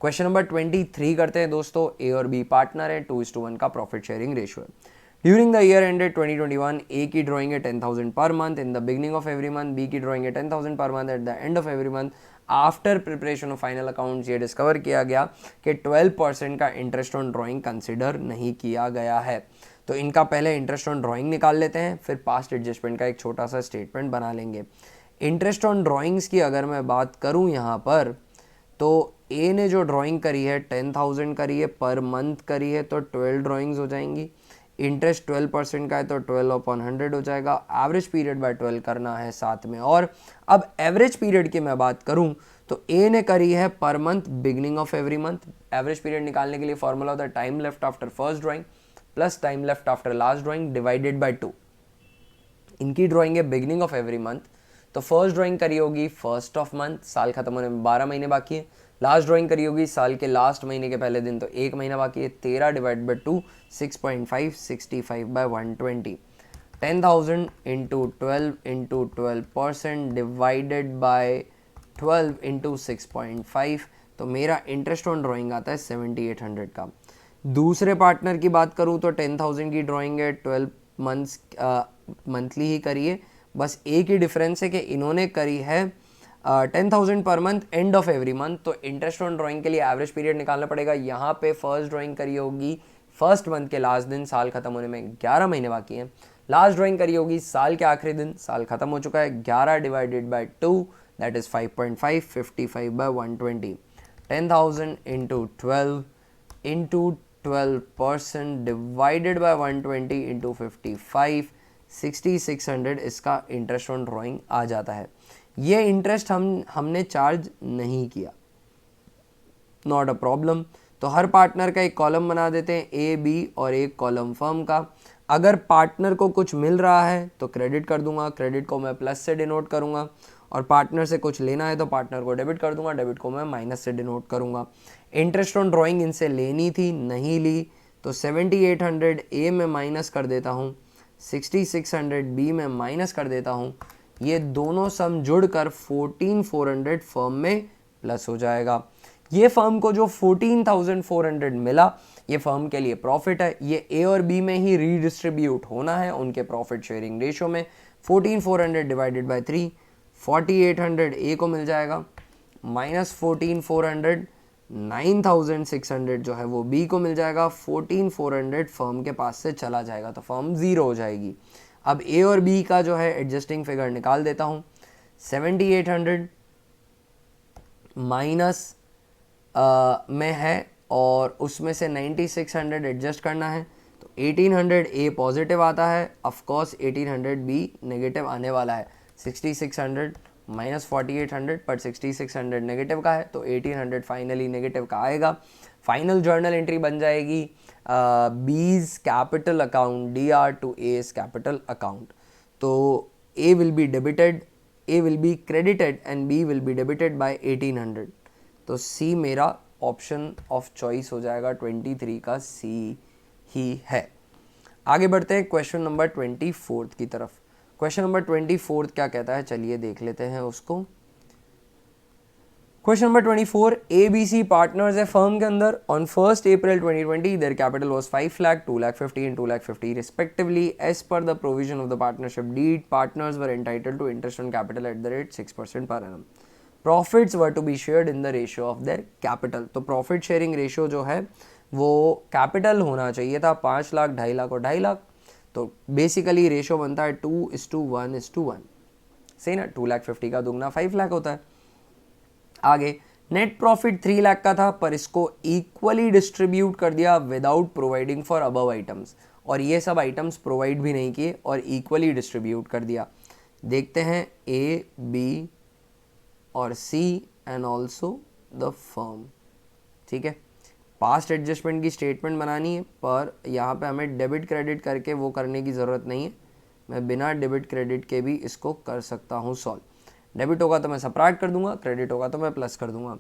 Question number 23 करते हैं दोस्तों। ए और बी पार्टनर है, 2:1 का प्रॉफिट शेयरिंग रेशियो है। During the year ended 2021, A की ड्रॉइंग है 10,000 per month in the beginning of every month, B की ड्रॉइंग है 10,000 per month at the end of every month. After preparation of final accounts ये डिस्कवर किया गया कि 12% का इंटरेस्ट ऑन ड्रॉइंग कंसिडर नहीं किया गया है। तो इनका पहले इंटरेस्ट ऑन ड्रॉइंग निकाल लेते हैं, फिर पास्ट एडजस्टमेंट का एक छोटा सा स्टेटमेंट बना लेंगे। इंटरेस्ट ऑन ड्रॉइंग्स की अगर मैं बात करूं यहाँ पर, तो ए ने जो ड्राइंग करी है 10,000 करी है, पर मंथ करी है, तो 12 ड्राइंग्स हो जाएंगी। इंटरेस्ट 12% का है तो 12/100 हो जाएगा। एवरेज पीरियड बाय 12 करना है साथ में। और अब एवरेज पीरियड की मैं बात करूं तो ए ने करी है per month beginning of every month. Average period निकालने के लिए फॉर्मूला होता है time left after first drawing plus time left after last drawing divided by 2। इनकी ड्राइंग है बिगनिंग ऑफ एवरी मंथ, तो फर्स्ट ड्राइंग करी होगी फर्स्ट ऑफ मंथ, साल खत्म होने में 12 महीने बाकी है। लास्ट ड्राइंग करी होगी साल के लास्ट महीने के पहले दिन, तो 1 महीना बाकी है। 13 divide by 2 6.5, 65/120। 10,000 into 12 into 12% divided by 12 into 6.5, तो मेरा इंटरेस्ट ऑन ड्राइंग आता है 7800 का। दूसरे पार्टनर की बात करूँ तो 10,000 की ड्राइंग है, 12 मंथ्स मंथली ही करिए, बस एक ही डिफरेंस है कि इन्होंने करी है 10,000 per month and of every month. तो इंटरेस्ट ऑन ड्राइंग के लिए एवरेज पीरियड निकालना पड़ेगा। यहाँ पे फर्स्ट ड्राइंग करी होगी फर्स्ट मंथ के लास्ट दिन, साल खत्म होने में 11 महीने बाकी हैं। लास्ट ड्राइंग करी होगी साल के आखिरी दिन, साल खत्म हो चुका है। 11 divided by 2 that is 5.5, 55/120। 10,000 into 12 into 12% divided by 120 into 55, 6600 इसका इंटरेस्ट ऑन ड्राइंग आ जाता है। ये इंटरेस्ट हमने चार्ज नहीं किया, नॉट अ प्रॉब्लम। तो हर पार्टनर का एक कॉलम बना देते हैं, ए बी और एक कॉलम फर्म का। अगर पार्टनर को कुछ मिल रहा है तो क्रेडिट कर दूंगा, क्रेडिट को मैं प्लस से डिनोट करूंगा, और पार्टनर से कुछ लेना है तो पार्टनर को डेबिट कर दूंगा, डेबिट को मैं माइनस से डिनोट करूंगा। इंटरेस्ट ऑन ड्राइंग इनसे लेनी थी, नहीं ली, तो 7800 ए में माइनस कर देता हूँ, 6600 बी में माइनस कर देता हूँ। ये दोनों सम जुड़कर 14,400 फर्म में प्लस हो जाएगा। ये फर्म को जो 14,400 मिला ये फर्म के लिए प्रॉफिट है, ये ए और बी में ही रीडिस्ट्रीब्यूट होना है उनके प्रॉफिट शेयरिंग रेशो में। 14,400 डिवाइडेड बाय 3, 4,800 ए को मिल जाएगा, माइनस 14,400, 9,600 जो है वो बी को मिल जाएगा। 14,400 फर्म के पास से चला जाएगा तो फर्म ज़ीरो हो जाएगी। अब ए और बी का जो है एडजस्टिंग फिगर निकाल देता हूँ। 7,800 माइनस में है और उसमें से 9,600 एडजस्ट करना है तो 1,800 ए पॉजिटिव आता है, ऑफ कोर्स 1,800 बी नेगेटिव आने वाला है। 6,600 माइनस 4,800 पर 6,600 नेगेटिव का है तो 1,800 फाइनली नेगेटिव का आएगा। फाइनल जर्नल एंट्री बन जाएगी B's capital account DR to A's capital account. तो A will be debited, A will be credited and B will be debited by 1,800। तो सी मेरा ऑप्शन ऑफ चॉइस हो जाएगा, 23 का सी ही है। आगे बढ़ते हैं क्वेश्चन नंबर 24 की तरफ। क्वेश्चन नंबर 24 क्या कहता है, चलिए देख लेते हैं उसको। क्वेश्चन नंबर 24, ABC पार्टनर्स है फर्म के अंदर। On 1 April 2020 their capital was 5 lakh, 2 lakh 50 and 2 lakh 50 respectively. As per the provision of the partnership deed, partners were entitled to interest on capital at the rate 6% पर annum. Profits were to be shared in the ratio of their capital. तो प्रॉफिट शेयरिंग रेशियो जो है वो कैपिटल होना चाहिए था 5 लाख, 2.5 लाख और 2.5 लाख। तो बेसिकली रेशियो बनता है 2:1:1। सही ना, 2 लाख 50 का दुगना 5 लाख होता है। आगे नेट प्रॉफिट 3 लाख का था पर इसको इक्वली डिस्ट्रीब्यूट कर दिया without providing for above items, और ये सब आइटम्स प्रोवाइड भी नहीं किए और इक्वली डिस्ट्रीब्यूट कर दिया। देखते हैं ए, बी और सी एंड ऑल्सो द फर्म। ठीक है, पास्ट एडजस्टमेंट की स्टेटमेंट बनानी है पर यहाँ पे हमें डेबिट क्रेडिट करके वो करने की ज़रूरत नहीं है। मैं बिना डेबिट क्रेडिट के भी इसको कर सकता हूँ सॉल्व। डेबिट होगा तो मैं सब्ट्रैक्ट कर दूंगा, क्रेडिट होगा तो मैं प्लस कर दूंगा।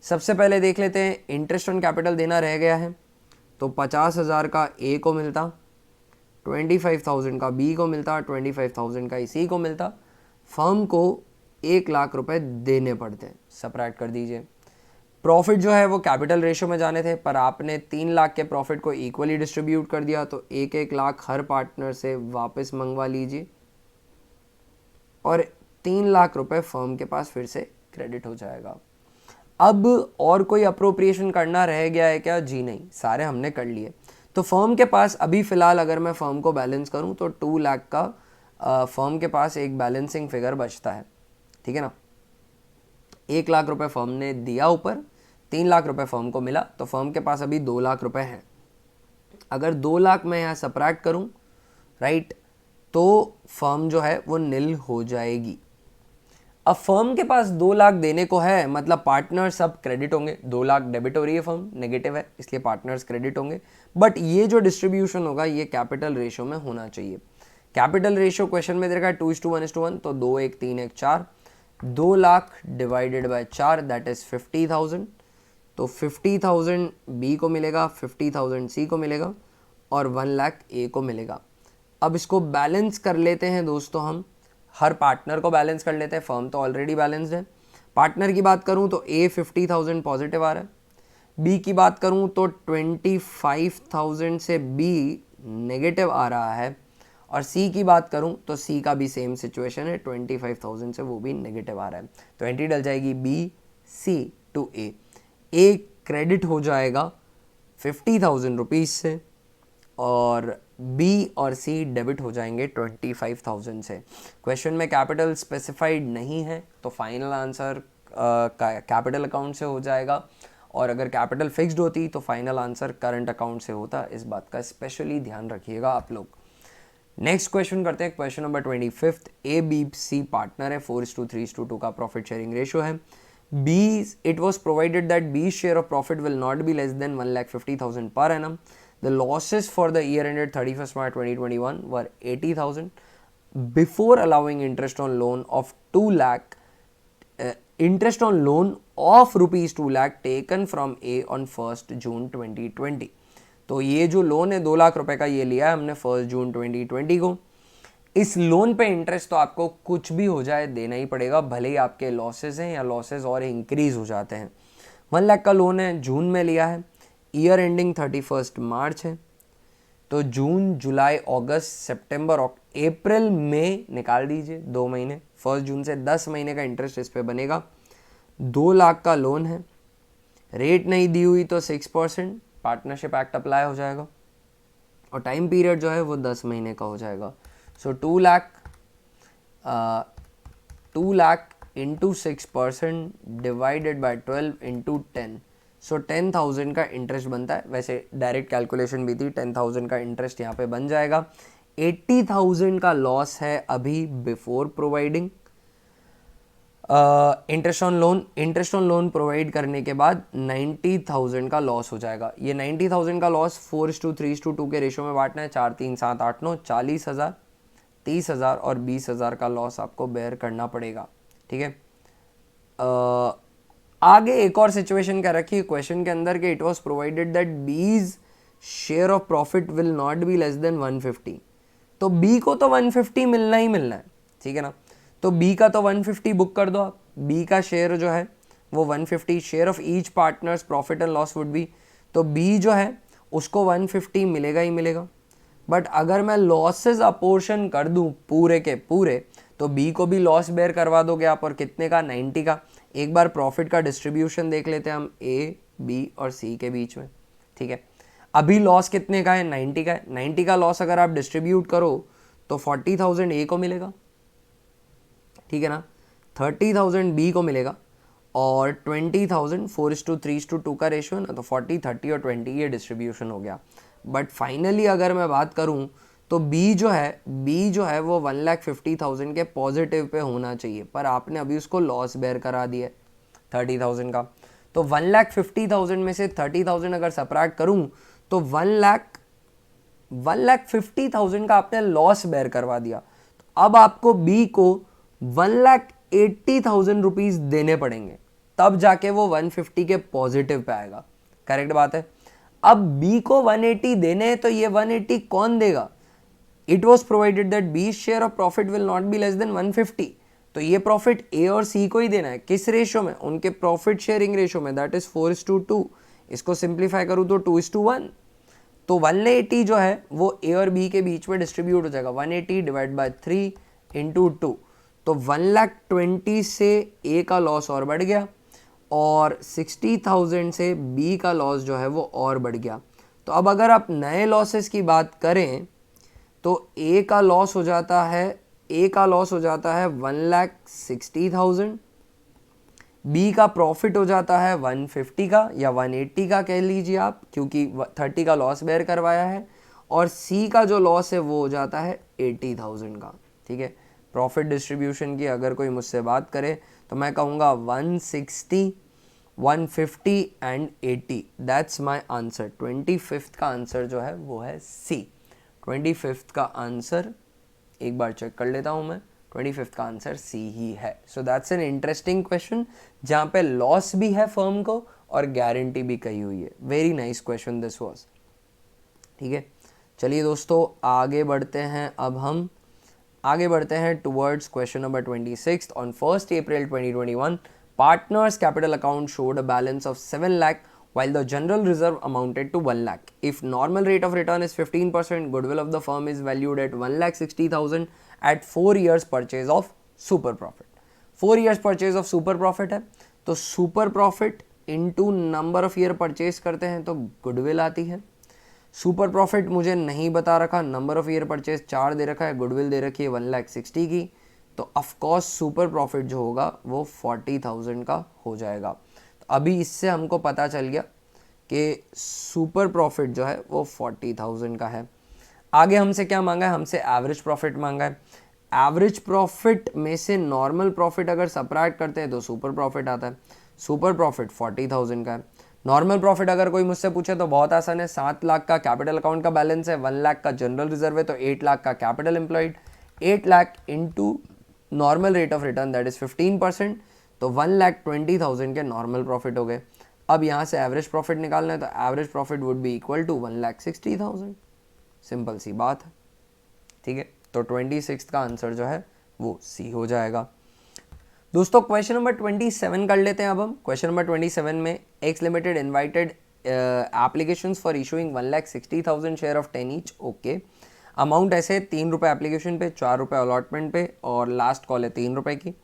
सबसे पहले देख लेते हैं, इंटरेस्ट ऑन कैपिटल देना रह गया है तो 50,000 का ए को मिलता, 25,000 का बी को मिलता, 25,000 का सी को मिलता। फर्म को 1 लाख रुपए देने पड़ते हैं, सब्ट्रैक्ट कर दीजिए। प्रॉफिट जो है वो कैपिटल रेशियो में जाने थे पर आपने 3 लाख के प्रॉफिट को इक्वली डिस्ट्रीब्यूट कर दिया तो 1-1 लाख हर पार्टनर से वापस मंगवा लीजिए और 3 लाख रुपए फर्म के पास फिर से क्रेडिट हो जाएगा। अब और कोई अप्रोप्रिएशन करना रह गया है क्या? जी नहीं, सारे हमने कर लिए। तो फर्म के पास अभी फ़िलहाल अगर मैं फर्म को बैलेंस करूं तो 2 लाख का फर्म के पास एक बैलेंसिंग फिगर बचता है। ठीक है ना, 1 लाख रुपए फर्म ने दिया ऊपर, 3 लाख रुपए फर्म को मिला तो फर्म के पास अभी 2 लाख रुपए हैं। अगर 2 लाख मैं यहाँ सब्ट्रैक्ट करूँ राइट तो फर्म जो है वो निल हो जाएगी। अब फर्म के पास 2 लाख देने को है मतलब पार्टनर सब क्रेडिट होंगे। 2 लाख डेबिट हो रही है, फर्म नेगेटिव है इसलिए पार्टनर्स क्रेडिट होंगे। बट ये जो डिस्ट्रीब्यूशन होगा ये कैपिटल रेशियो में होना चाहिए। कैपिटल रेशियो क्वेश्चन में दे रखा है 2:1:1 तो 2, 1, 3, 1, 4। 2 lakh divided bye 4 that is 50,000। तो 50,000 बी को मिलेगा, 50,000 सी को मिलेगा और 1 लाख ए को मिलेगा। अब इसको बैलेंस कर लेते हैं दोस्तों, हम हर पार्टनर को बैलेंस कर लेते हैं। फर्म तो ऑलरेडी बैलेंस्ड है। पार्टनर की बात करूं तो ए 50,000 पॉजिटिव आ रहा है, बी की बात करूं तो 25,000 से बी नेगेटिव आ रहा है और सी की बात करूं तो सी का भी सेम सिचुएशन है, 25,000 से वो भी नेगेटिव आ रहा है। तो एंट्री डल जाएगी B C to A. A credit हो जाएगा 50,000 रुपीज़ से और बी और सी डेबिट हो जाएंगे 25,000 से। क्वेश्चन में कैपिटल स्पेसिफाइड नहीं है तो फाइनल आंसर कैपिटल अकाउंट से हो जाएगा, और अगर कैपिटल फिक्स्ड होती तो फाइनल आंसर करंट अकाउंट से होता। इस बात का स्पेशली ध्यान रखिएगा आप लोग। नेक्स्ट क्वेश्चन करते हैं, question number 25। A B C partner है, 4:3:2 का प्रॉफिट शेयरिंग रेशियो है। B it was provided that B share of profit will not be less than 1,50,000 per annum. The losses for the year ended 31st March 2021 were 80,000 before allowing interest on loan of 2 lakh, interest on loan of rupees 2 lakh taken from A on 1st June 2020। तो ये जो लोन है 2 लाख रुपए का ये लिया है हमने 1 जून 2020 को। इस लोन पे इंटरेस्ट तो आपको कुछ भी हो जाए देना ही पड़ेगा, भले ही आपके लॉसेस हैं या लॉसेस और इंक्रीज हो जाते हैं। 1 लाख का लोन है, जून में लिया है, ईयर एंडिंग 31 मार्च है, तो जून जुलाई अगस्त सितंबर अप्रैल मई निकाल दीजिए 2 महीने, 1 जून से 10 महीने का इंटरेस्ट इस पे बनेगा। 2 लाख का लोन है, रेट नहीं दी हुई तो 6% पार्टनरशिप एक्ट अप्लाई हो जाएगा, और टाइम पीरियड जो है वो 10 महीने का हो जाएगा। सो 2 lakh into 6% divided by 12 into 10, सो 10,000 का इंटरेस्ट बनता है। वैसे डायरेक्ट कैलकुलेशन भी थी, 10,000 का इंटरेस्ट यहाँ पे बन जाएगा। 80,000 का लॉस है अभी before providing interest on loan provide करने के बाद 90,000 का लॉस हो जाएगा। ये 90,000 का लॉस 4:3:2 के रेशो में बांटना है, 4 3 7 8 9 40,000, 30,000 और 20,000 का लॉस आपको बेयर करना पड़ेगा। ठीक है, आगे एक और सिचुएशन क्या रखी है क्वेश्चन के अंदर कि इट वॉज प्रोवाइडेड दैट बीज share of profit will not be less than 150, तो बी को तो 150 मिलना ही मिलना है, ठीक है ना। तो बी का तो 150 बुक कर दो आप, बी का शेयर जो है वो 150, share of each partners profit and loss would be, तो बी जो है उसको 150 मिलेगा ही मिलेगा। बट अगर मैं लॉसेस अपोर्शन कर दूं पूरे के पूरे, तो बी को भी लॉस बेयर करवा दोगे आप, और कितने का, 90 का। एक बार प्रॉफिट का डिस्ट्रीब्यूशन देख लेते हैं हम ए बी और सी के बीच में, ठीक है। अभी लॉस कितने का है, 90 का है। 90 का लॉस अगर आप डिस्ट्रीब्यूट करो तो 40,000 ए को मिलेगा, ठीक है ना, 30,000 बी को मिलेगा, और 20,000 4:3:2 का रेशियो है ना, तो 40 30 और 20 ये डिस्ट्रीब्यूशन हो गया। बट फाइनली अगर मैं बात करूं तो बी जो है वो 1,50,000 के पॉजिटिव पे होना चाहिए, पर आपने अभी उसको लॉस बेयर करा दिया 30,000 का। तो 1,50,000 में से 30,000 अगर सब्ट्रैक्ट करूं तो 1,50,000 का आपने लॉस बेयर करवा दिया। तो अब आपको बी को 1,80,000 रुपीज देने पड़ेंगे, तब जाके वो 150 के पॉजिटिव पे आएगा। करेक्ट बात है। अब बी को 180 देने हैं, तो ये 180 कौन देगा, it was provided that B share of profit will not be less than 150, तो ये प्रॉफिट ए और सी को ही देना है। किस रेशो में, उनके प्रॉफिट शेयरिंग रेशो में, दैट इज 4:2। इसको सिंप्लीफाई करूं तो 2:1, तो 180 जो है वो ए और बी के बीच में डिस्ट्रीब्यूट हो जाएगा। 180 डिवाइड बाय 3 इंटू 2, तो 1,20,000 से ए का लॉस और बढ़ गया, और 60,000 से बी का लॉस जो है वो और बढ़ गया। तो अब अगर आप नए लॉसेस की बात करें तो ए का लॉस हो जाता है 1,60,000, बी का प्रॉफिट हो जाता है 150 का या 180 का कह लीजिए आप, क्योंकि 30 का लॉस बेयर करवाया है, और सी का जो लॉस है वो हो जाता है 80,000 का। ठीक है, प्रॉफिट डिस्ट्रीब्यूशन की अगर कोई मुझसे बात करे तो मैं कहूँगा 160, 150 and 80, that's my answer. 25th का आंसर जो है वो है सी। 25th का आंसर एक बार चेक कर लेता हूँ मैं, 25th का आंसर सी ही है। So that's an interesting question जहाँ पे लॉस भी है फर्म को और गारंटी भी कही हुई है। Very nice question this was. ठीक है, चलिए दोस्तों आगे बढ़ते हैं। अब हम आगे बढ़ते हैं towards question number 26। On 1st April 2021 partners capital account showed a balance of 7 lakh while the general reserve amounted to 1 lakh. If normal rate of return is 15%, goodwill of the firm is valued at 1,60,000 at 4 years purchase of super profit. 4 years purchase of super profit है, तो super profit into number of year purchase करते हैं तो goodwill आती है। सुपर प्रॉफिट मुझे नहीं बता रखा, नंबर ऑफ ईयर परचेज 4 दे रखा है, गुडविल दे रखी है 1,60,000 की, तो ऑफकोर्स सुपर प्रॉफिट जो होगा वो 40,000 का हो जाएगा। तो अभी इससे हमको पता चल गया कि सुपर प्रॉफिट जो है वो 40,000 का है। आगे हमसे क्या मांगा है, हमसे एवरेज प्रॉफिट मांगा है। एवरेज प्रॉफिट में से नॉर्मल प्रॉफिट अगर सब्ट्रैक्ट करते हैं तो सुपर प्रॉफिट आता है। सुपर प्रॉफिट 40,000 का है। नॉर्मल प्रॉफिट अगर कोई मुझसे पूछे तो बहुत आसान है, 7 लाख का कैपिटल अकाउंट का बैलेंस है, 1 लाख का जनरल रिजर्व है, तो 8 लाख का capital employed, 8 lakh into normal rate of return that is 15%, तो 1,20,000 के नॉर्मल प्रॉफिट हो गए। अब यहाँ से एवरेज प्रॉफिट निकालना है, तो average profit would be equal to 1,60,000। Simple सी बात है। ठीक है, तो 26 का आंसर जो है वो सी हो जाएगा। दोस्तों क्वेश्चन नंबर 27 कर लेते हैं अब हम। क्वेश्चन नंबर 27 में x limited invited applications for issuing 1,60,000 share of 10 each. Okay, amount ऐसे 3 रुपये एप्लीकेशन पे, 4 रुपये अलॉटमेंट पे और लास्ट कॉल है 3 रुपये की।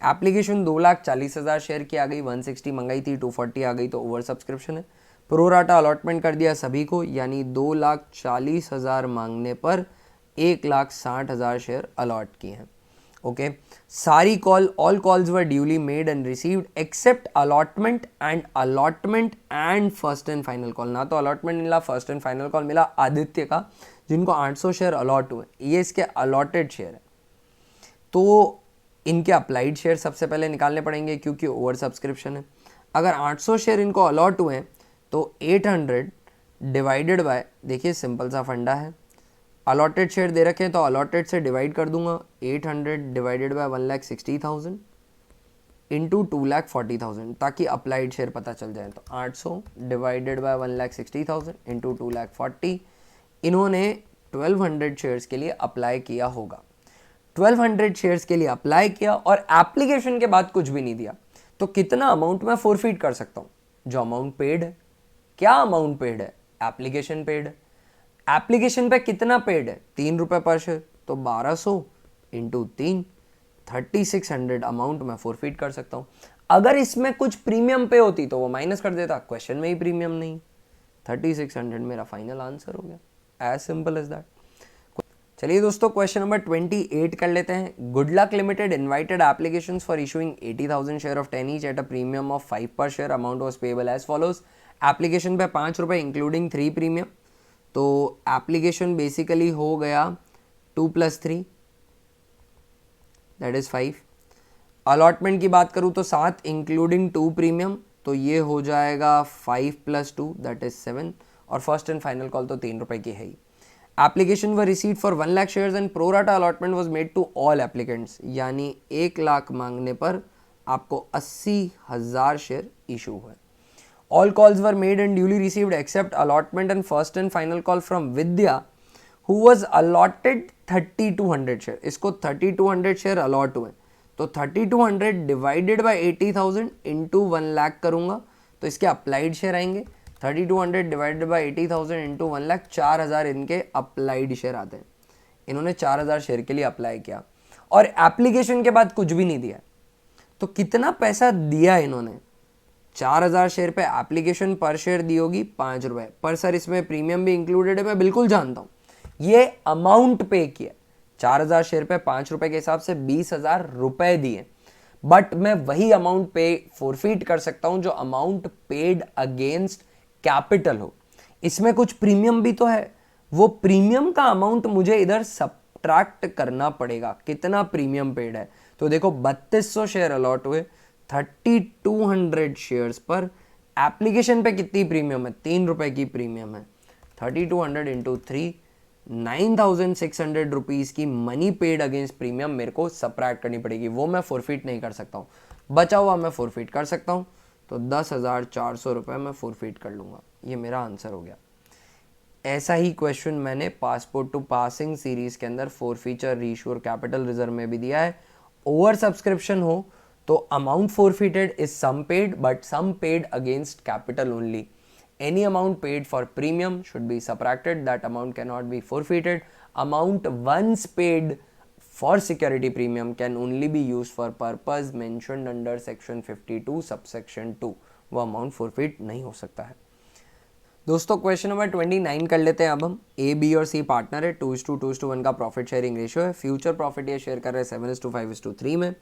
एप्लीकेशन 2,40,000 शेयर की आ गई, 160 मंगाई थी, 240 आ गई तो ओवर सब्सक्रिप्शन है। प्रोराटा अलॉटमेंट कर दिया सभी को, यानी 2,40,000 मांगने पर 1,60,000 शेयर अलॉट किए हैं। ओके, सारी call, all calls were duly made and received except allotment and first and final call. ना तो अलॉटमेंट मिला, फर्स्ट एंड फाइनल कॉल मिला आदित्य का, जिनको 800 शेयर अलॉट हुए, ये इसके अलॉटेड शेयर है। तो इनके अप्लाइड शेयर सबसे पहले निकालने पड़ेंगे क्योंकि ओवर सब्सक्रिप्शन है। अगर 800 शेयर इनको अलॉट हुए हैं तो 800 डिवाइडेड बाय, देखिए सिंपल सा फंडा है, अलॉटेड शेयर दे रखे हैं तो अलॉटेड से डिवाइड कर दूंगा, 800 डिवाइडेड बाय 1,60,000 इंटू 2,40,000, ताकि अप्लाइड शेयर पता चल जाए। तो 800 डिवाइडेड बाय 1,60,000 इंटू 2,40,000, इन्होंने 1,200 शेयर्स के लिए अप्लाई किया होगा। 1,200 शेयर्स के लिए अप्लाई किया और एप्लीकेशन के बाद कुछ भी नहीं दिया, तो कितना अमाउंट मैं फोरफीट कर सकता हूँ? जो अमाउंट पेड है। क्या अमाउंट पेड है? एप्लीकेशन पेड है। एप्लीकेशन पे कितना पेड है? 3 रुपये पर शेयर, तो 1,200 इंटू 3, 3,600 अमाउंट मैं फोरफीट कर सकता हूँ। अगर इसमें कुछ प्रीमियम पे होती तो वो माइनस कर देता, क्वेश्चन में ही प्रीमियम नहीं। 3,600 मेरा फाइनल आंसर हो गया, एज सिंपल एज दैट। चलिए दोस्तों क्वेश्चन नंबर 28 कर लेते हैं। Good luck limited invited applications for issuing 80,000 share of 10 each at a premium of 5 per share. Amount was payable as follows. Application पे 5 रुपये इंक्लूडिंग 3 प्रीमियम, तो एप्लीकेशन बेसिकली हो गया 2 + 3 दैट इज 5। अलॉटमेंट की बात करूँ तो 7 इंक्लूडिंग 2 प्रीमियम, तो ये हो जाएगा 5 + 2 दैट इज 7। और फर्स्ट एंड फाइनल कॉल तो 3 रुपये की है ही। Application were received for 1 lakh shares and pro rata allotment was made to all applicants, यानी 1 लाख मांगने पर आपको 80,000 शेयर इशू हुए। All calls were made and duly received except allotment and first and final call from Vidya who was allotted 3,200 share. इसको 3,200 शेयर अलॉट हुए, तो 3,200 डिवाइडेड बाय 80,000 इंटू 1 लाख करूंगा तो इसके अप्लाइड शेयर आएंगे। 3,200 डिवाइडेड बाई 80,000 इंटू 1 लाख, 4,000 इनके अप्लाइड शेयर आते हैं। इन्होंने 4,000 शेयर के लिए अप्लाई किया और एप्लीकेशन के बाद कुछ भी नहीं दिया, तो कितना पैसा दिया इन्होंने? 4,000 शेयर पे एप्लीकेशन पर शेयर दी होगी 5 रुपए पर। सर इसमें प्रीमियम भी इंक्लूडेड है, मैं बिल्कुल जानता हूँ। ये अमाउंट पे किया, 4,000 शेयर पे 5 रुपए के हिसाब से 20,000 रुपए दिए, बट मैं वही अमाउंट पे फोरफीट कर सकता हूं जो अमाउंट पेड अगेंस्ट कैपिटल हो। इसमें कुछ प्रीमियम भी तो है, वो प्रीमियम का अमाउंट मुझे इधर सब्ट्रैक्ट करना पड़ेगा। कितना प्रीमियम पेड है? तो देखो 3,200 शेयर अलॉट हुए 3,200 शेयर्स पर। एप्लीकेशन पे कितनी प्रीमियम है? 3 रुपए की प्रीमियम है। 3,200 इंटू 3, 9,600 रुपीज़ की मनी पेड अगेंस्ट प्रीमियम मेरे को सब्ट्रैक्ट करनी पड़ेगी। वो मैं फोरफीट नहीं कर सकता हूँ, बचा हुआ मैं फोरफीट कर सकता हूँ। तो 10,400 रुपये मैं फोरफीट कर लूँगा। ये मेरा आंसर हो गया। ऐसा ही क्वेश्चन मैंने पासपोर्ट टू पासिंग सीरीज के अंदर फोरफीचर, रीशोर, कैपिटल रिजर्व में भी दिया है। ओवर सब्सक्रिप्शन हो तो amount forfeited is sum paid, but sum paid against capital only. Any amount paid for premium should be subtracted. That amount cannot be forfeited. Amount once paid for security premium can only be used for purpose mentioned under section 52 subsection 2. वो अमाउंट फोरफिट नहीं हो सकता है। दोस्तों क्वेश्चन नंबर 29 कर लेते हैं अब हम। ए, बी और सी पार्टनर है, 2:2:1 का प्रॉफिट शेयरिंग रेशियो है। फ्यूचर प्रॉफिट ये शेयर कर रहे हैं 7:5:3 में।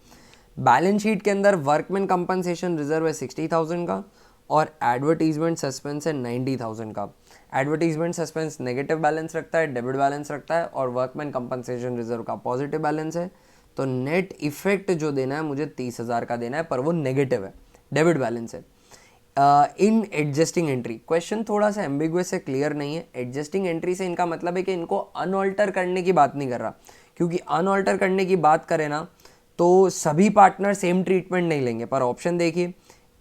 बैलेंस शीट के अंदर वर्कमैन कंपनसेशन रिजर्व है 60,000 का और एडवर्टीजमेंट सस्पेंस है 90,000 का। एडवर्टीजमेंट सस्पेंस नेगेटिव बैलेंस रखता है, डेबिट बैलेंस रखता है, और वर्कमैन कंपनसेशन रिजर्व का पॉजिटिव बैलेंस है। तो नेट इफेक्ट जो देना है मुझे 30,000 का देना है, पर वो नेगेटिव है, डेबिट बैलेंस है। इन एडजस्टिंग एंट्री, क्वेश्चन थोड़ा सा एम्बिगुअस है, क्लियर नहीं है। एडजस्टिंग एंट्री से इनका मतलब है कि इनको अनऑल्टर करने की बात नहीं कर रहा, क्योंकि अनऑल्टर करने की बात करें ना तो सभी पार्टनर सेम ट्रीटमेंट नहीं लेंगे। पर ऑप्शन देखिए,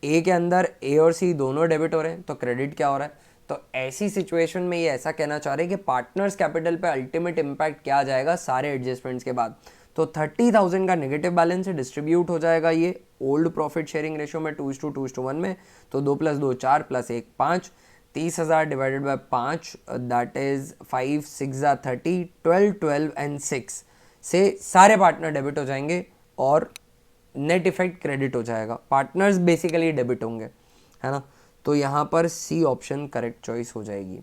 ए के अंदर ए और सी दोनों डेबिट हो रहे हैं, तो क्रेडिट क्या हो रहा है? तो ऐसी सिचुएशन में ये ऐसा कहना चाह रहे हैं कि पार्टनर्स कैपिटल पे अल्टीमेट इम्पैक्ट क्या आ जाएगा सारे एडजस्टमेंट्स के बाद। तो 30,000 का नेगेटिव बैलेंस है, डिस्ट्रीब्यूट हो जाएगा ये ओल्ड प्रॉफिट शेयरिंग रेशियो में 2:2:1 में। तो 2 + 2 4 + 1 5, 30,000 divided by 5 that is 5 6 30, 12 12 and 6 से सारे पार्टनर डेबिट हो जाएंगे और नेट इफेक्ट क्रेडिट हो जाएगा। पार्टनर्स बेसिकली डेबिट होंगे, है ना। तो यहाँ पर सी ऑप्शन करेक्ट चॉइस हो जाएगी।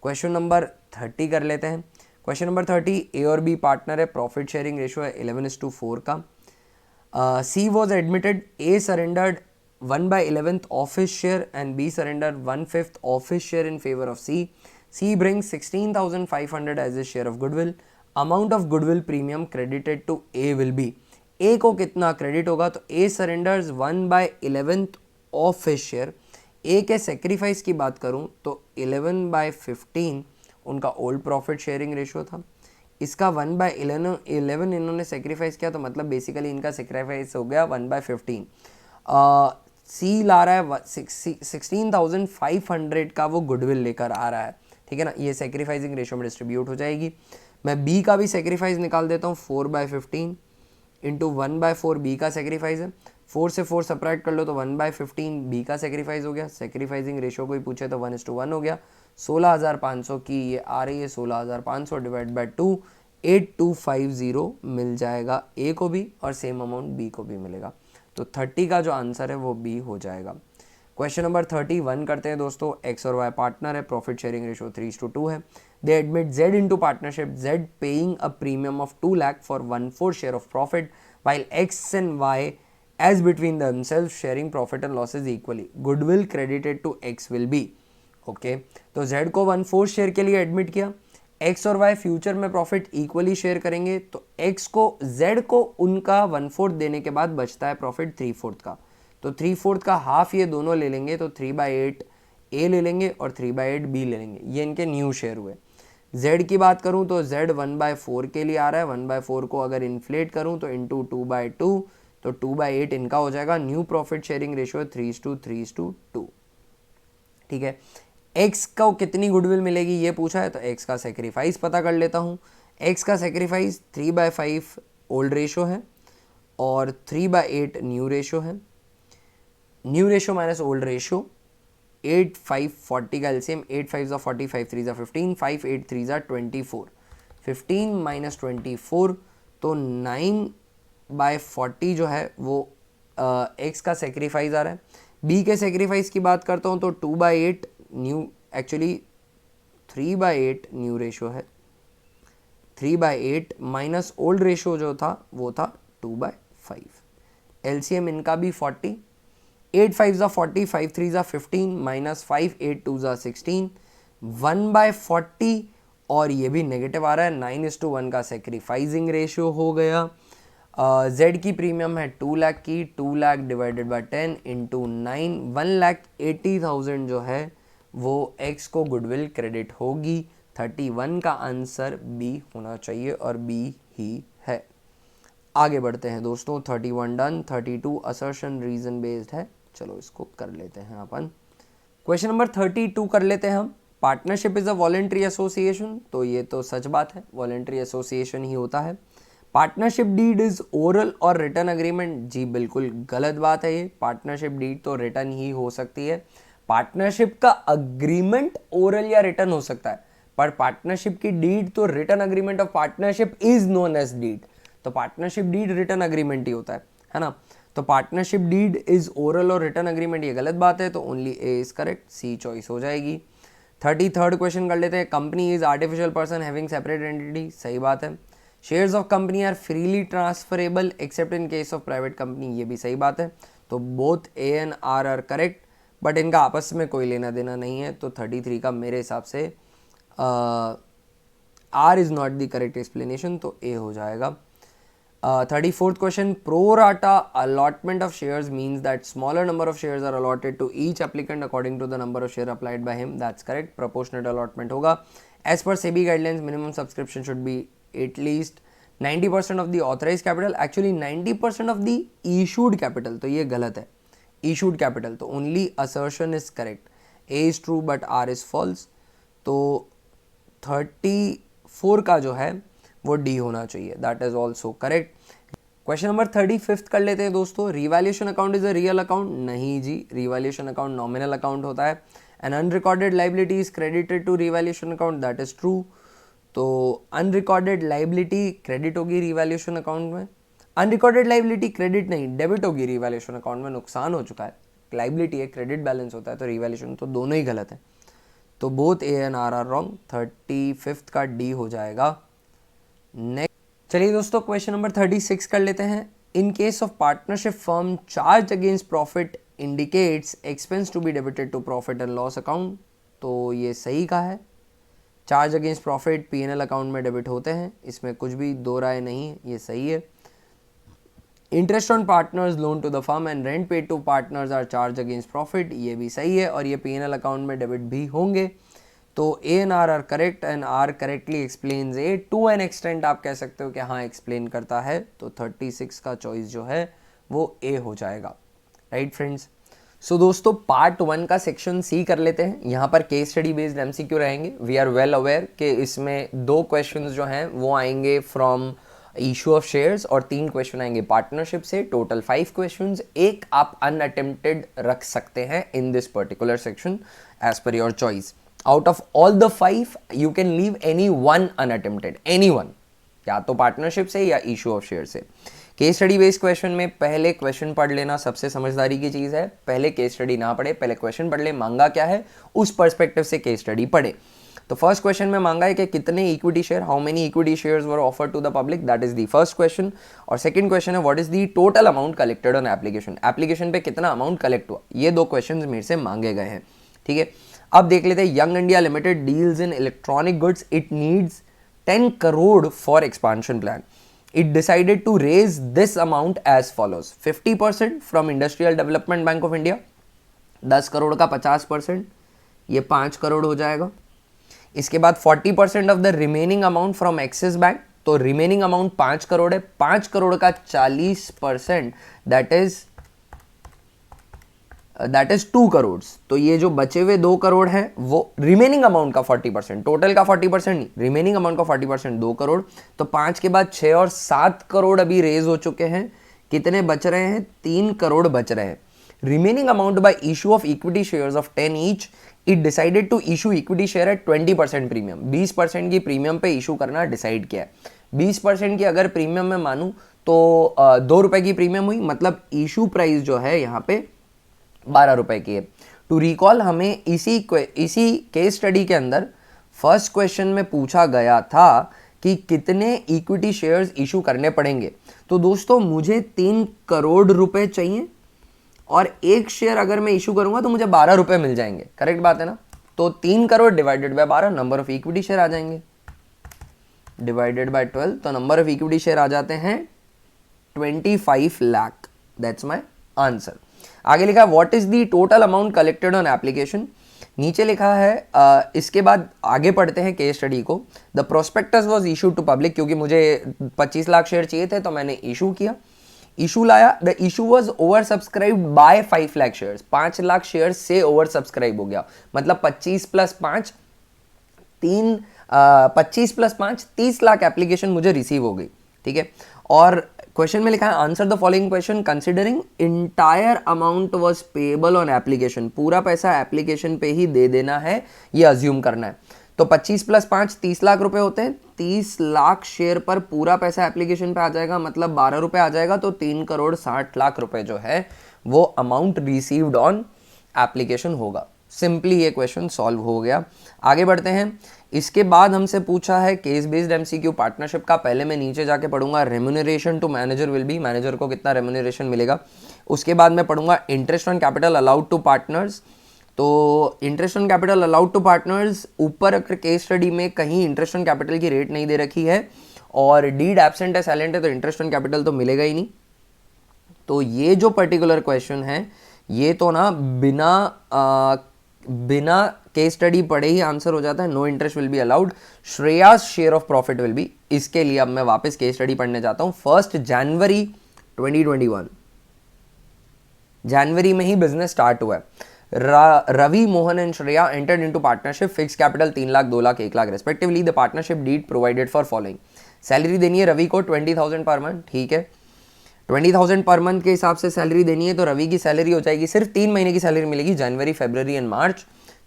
क्वेश्चन नंबर 30 कर लेते हैं। क्वेश्चन नंबर 30, ए और बी पार्टनर है, प्रॉफिट शेयरिंग रेशियो है 11:4 का। C was admitted, A surrendered 1/11 of his share and B surrendered 1/5 of his share in favour of C. C brings 16,500 as a share of goodwill. Amount of goodwill premium credited to A will be. A को कितना क्रेडिट होगा, तो A surrenders 1/11 of his share. A के सेक्रीफाइस की बात करूं तो 11/15 उनका ओल्ड प्रॉफिट शेयरिंग रेशियो था। इसका 1/11 इन्होंने सेक्रीफाइस किया, तो मतलब बेसिकली इनका सेक्रीफाइस हो गया 1/15। सी ला रहा है 16,500 का वो गुडविल लेकर आ रहा है, ठीक है ना। ये सेक्रीफाइसिंग रेशियो में डिस्ट्रीब्यूट हो जाएगी। मैं बी का भी सेक्रीफाइस निकाल देता हूँ, 4/15 इंटू 1/4 बी का सेक्रीफाइस है। 4 से 4 सपरेट कर लो तो 1/15 बी का सेक्रीफाइस हो गया। सेक्रीफाइसिंग रेशियो कोई पूछे तो 1:1 हो गया। 16,500 की ये आ रही है, 16,500 डिवाइड बाय 2, 8250 मिल जाएगा ए को भी और सेम अमाउंट बी को भी मिलेगा। तो 30 का जो आंसर है वो बी हो जाएगा। क्वेश्चन नंबर 31 करते हैं दोस्तों। एक्स और वाई पार्टनर है, प्रॉफिट शेयरिंग रेशियो 3:2 है। They admit Z into partnership, Z paying a premium of 2 lakh for 1/4 share of profit, while X and Y as between themselves sharing profit and losses equally. Goodwill credited to X will be. Okay, तो Z को 1/4 शेयर के लिए एडमिट किया, X और Y फ्यूचर में प्रॉफिट इक्वली शेयर करेंगे, तो X को Z को उनका 1/4 देने के बाद बचता है प्रॉफिट 3/4 का। तो 3/4 का हाफ ये दोनों ले लेंगे, तो 3/8 A ले लेंगे और 3/8 B ले लेंगे। ये इनके न्यू शेयर हुए। Z की बात करूं तो Z 1/4 के लिए आ रहा है। 1/4 को अगर इन्फ्लेट करूं तो इंटू 2/2, तो 2/8 इनका हो जाएगा। New profit sharing ratio 3:2। ठीक है, X को कितनी गुडविल मिलेगी ये पूछा है, तो X का सेक्रीफाइस पता कर लेता हूं। X का सेक्रीफाइस 3/5 ओल्ड रेशियो है और 3/8 न्यू रेशियो है। New ratio minus old ratio, 8 5 40 का एलसीएम, 8 5 40, 5 3 15, 5 8 3 24, 15 माइनस 24, तो 9/40 जो है वो एक्स का सेक्रीफाइस आ रहा है। बी के सेक्रीफाइस की बात करता हूँ तो 2/8 न्यू, एक्चुअली 3/8 न्यू रेशियो है। 3/8 माइनस ओल्ड रेशियो जो था वो था 2/5। एलसीएम इनका भी 40, 8 5 40, 5 3 15 माइनस 5 8 2 16, 1/40 और ये भी नेगेटिव आ रहा है। 9:1 का सेक्रीफाइसिंग रेशियो हो गया। जेड की प्रीमियम है 2 लाख की, 2 लाख डिवाइडेड बाय 10 इंटू 9, 1,80,000 जो है वो एक्स को गुडविल क्रेडिट होगी। 31 का आंसर बी होना चाहिए और बी ही है। आगे बढ़ते हैं दोस्तों। 31 डन। 32 असर्शन रीजन बेस्ड है, चलो इसको कर लेते हैं अपन। क्वेश्चन नंबर 32 कर लेते हैं हम। Partnership is a voluntary association, तो ये तो सच बात है, वॉलेंट्री एसोसिएशन ही होता है। पार्टनरशिप डीड इज ओरल और रिटर्न अग्रीमेंट, जी बिल्कुल गलत बात है ये। पार्टनरशिप डीड तो रिटर्न ही हो सकती है। पार्टनरशिप का अग्रीमेंट ओरल या रिटर्न हो सकता है, पर पार्टनरशिप की डीड तो written agreement of partnership is known as deed. तो पार्टनरशिप डीड रिटर्न अग्रीमेंट ही होता है ना। तो पार्टनरशिप डीड इज ओरल और रिटर्न अग्रीमेंट, ये गलत बात है, तो only A is correct, C choice हो जाएगी। 33rd क्वेश्चन कर लेते हैं। Company is artificial person having separate entity, सही बात है। Shares of company are freely transferable except in case of private company, ये भी सही बात है। तो both A and R are correct, but इनका आपस में कोई लेना देना नहीं है। तो 33 का मेरे हिसाब से R is not the correct explanation, तो ए हो जाएगा। 34th question, pro rata allotment of shares means that smaller number of shares are allotted to each applicant according to the number of share applied by him, that's correct, proportionate allotment होगा। as per SEBI guidelines minimum subscription should be at least 90% of the authorized capital, actually 90% of the issued capital, तो ये गलत है। issued capital, तो only assertion is correct। A is true but R is false, तो 34 का जो है वो D होना चाहिए, that is also correct. Question number 35 कर लेते हैं दोस्तों। Revaluation account is a real account? नहीं जी, रिवैल्यूएशन अकाउंट नॉमिनल अकाउंट होता है। An unrecorded liability is credited to revaluation account, that is true. तो अनरिकॉर्डेड लाइबिलिटी क्रेडिट होगी रिवैल्यूएशन अकाउंट में, अनरिकॉर्डेड लाइबिलिटी क्रेडिट नहीं डेबिट होगी रिवैल्यूएशन अकाउंट में, नुकसान हो चुका है, लाइबिलिटी है, क्रेडिट बैलेंस होता है, तो रिवैल्यूएशन, तो दोनों ही गलत है, तो both A and R wrong. 35 का डी हो जाएगा। नेक्स्ट चलिए दोस्तों क्वेश्चन नंबर 36 कर लेते हैं। In case of partnership firm charge against profit indicates expense to be debited to profit and loss account, तो ये सही का है। Charge against profit PNL account में डेबिट होते हैं, इसमें कुछ भी दो राय नहीं है, ये सही है। Interest on partners loan to the firm and rent paid to partners are charge against profit, ये भी सही है, और ये पीएनएल अकाउंट में डेबिट भी होंगे। तो A and R are correct and R correctly explains A to an extent, आप कह सकते हो कि हाँ एक्सप्लेन करता है, तो 36 का चॉइस जो है वो ए हो जाएगा। राइट फ्रेंड्स, सो दोस्तों पार्ट 1 का सेक्शन सी कर लेते हैं। यहाँ पर केस स्टडी बेस्ड एमसीक्यू रहेंगे। वी आर वेल अवेयर कि इसमें 2 क्वेश्चंस जो हैं वो आएंगे फ्रॉम इशू ऑफ शेयर्स और 3 क्वेश्चन आएंगे पार्टनरशिप से, टोटल 5 क्वेश्चंस। एक आप अनअटेम्प्टेड रख सकते हैं in this particular section as per your choice. Out of all the 5 you can leave any one unattempted, any one, या तो पार्टनरशिप से या इशू ऑफ शेयर से। केस स्टडी बेस्ड क्वेश्चन में पहले क्वेश्चन पढ़ लेना सबसे समझदारी की चीज है। पहले केस स्टडी ना पढ़े, पहले क्वेश्चन पढ़ ले, मांगा क्या है उस पर्सपेक्टिव से केस स्टडी पढ़े। तो फर्स्ट क्वेश्चन में मांगा है कि कितने equity share, how many equity shares were offered to the public, that is the first question. और सेकंड क्वेश्चन है what is the total amount collected on application, application पे कितना अमाउंट कलेक्ट हुआ। ये 2 क्वेश्चन मेरे से मांगे गए हैं, ठीक है। अब देख लेते हैं। Young India limited deals in electronic goods, it needs 10 crore for expansion plan, it decided to raise this amount as follows: 50% from Industrial Development Bank of India, 10 crore का 50%, ये 5 करोड़ हो जाएगा। इसके बाद 40% of the remaining amount from axis bank, तो रिमेनिंग अमाउंट 5 करोड़ है, 5 करोड़ का 40% दैट इज 2 करोड़। तो ये जो बचे हुए 2 करोड़ है वो रिमेनिंग अमाउंट का 40%, टोटल का 40% नहीं, रिमेनिंग अमाउंट का 40%, 2 करोड़। तो 5 के बाद 6 और 7 करोड़ अभी रेज हो चुके हैं। कितने बच रहे हैं? 3 करोड़ बच रहे हैं। Remaining amount by issue of equity shares of 10 each, it decided to issue equity share at 20% premium, 20% की प्रीमियम पे इशू करना डिसाइड किया है। 20% की अगर प्रीमियम में मानूं तो 2 रुपए की प्रीमियम हुई, मतलब इशू प्राइस जो है यहाँ पे 12 रुपए की है। टू रिकॉल, हमें इसी केस स्टडी के अंदर फर्स्ट क्वेश्चन में पूछा गया था कि कितने इक्विटी शेयर्स इशू करने पड़ेंगे। तो दोस्तों मुझे 3 करोड़ रुपए चाहिए और 1 शेयर अगर मैं इशू करूंगा तो मुझे 12 रुपए मिल जाएंगे, करेक्ट बात है ना। तो 3 crore divided by 12, number of equity share आ जाएंगे, डिवाइडेड बाय 12, तो नंबर ऑफ इक्विटी शेयर आ जाते हैं 25 लाख। That's my answer. आगे लिखा है what is the total amount collected on application, नीचे लिखा है इसके बाद आगे पढ़ते हैं केस स्टडी को। The prospectus was issued to public, क्योंकि मुझे 25 लाख शेयर चाहिए थे तो मैंने इशू किया, इशू लाया। The issue was over subscribed by 5 lakh shares, 5 lakh share से ओवर सब्सक्राइब हो गया, मतलब 25 + 5 25 + 5 30 लाख एप्लीकेशन मुझे रिसीव हो गई, ठीक है। और क्वेश्चन में लिखा है answer the following question considering entire amount was payable on application, पूरा पैसा एप्लीकेशन पे ही दे देना है, ये अज्यूम करना है। तो 25 + 5 30 लाख रुपए होते हैं, 30 लाख शेयर पर पूरा पैसा एप्लीकेशन पे आ जाएगा, मतलब 12 रुपए आ जाएगा। तो 3 करोड़ 60 लाख रुपए जो है वो अमाउंट रिसीव्ड ऑन एप्लीकेशन होगा। सिंपली ये क्वेश्चन सॉल्व हो गया। आगे बढ़ते हैं। इसके बाद हमसे पूछा है केस बेस्ड एमसीक्यू पार्टनरशिप का, पहले मैं नीचे जाके पढ़ूंगा remuneration to manager will be, manager को कितना रेम्यूनरेशन मिलेगा। उसके बाद मैं पढ़ूंगा interest on capital allowed to partners, तो interest on capital allowed to partners, ऊपर अगर केस स्टडी में कहीं इंटरेस्ट ऑन कैपिटल की रेट नहीं दे रखी है और डीड एब्सेंट है, साइलेंट है, तो इंटरेस्ट ऑन कैपिटल तो मिलेगा ही नहीं। तो ये जो पर्टिकुलर क्वेश्चन है ये तो ना बिना केस स्टडी पढ़े ही आंसर हो जाता है। No interest will be allowed, Shreyas share of profit will be. इसके लिए अब मैं वापस केस स्टडी पढ़ने जाता हूं। 1 जनवरी 2021 जनवरी में ही बिजनेस स्टार्ट हुआ है। Ravi, Mohan and Shreya entered into partnership, fixed capital 3 lakh 2 lakh 1 lakh respectively. The partnership deed provided for following. Salary देनी है रवि को 20,000 पर मंथ, ठीक है, 20,000 पर मंथ के हिसाब से सैलरी देनी है, तो रवि की सैलरी हो जाएगी, सिर्फ 3 महीने की सैलरी मिलेगी, जनवरी, फरवरी एंड मार्च,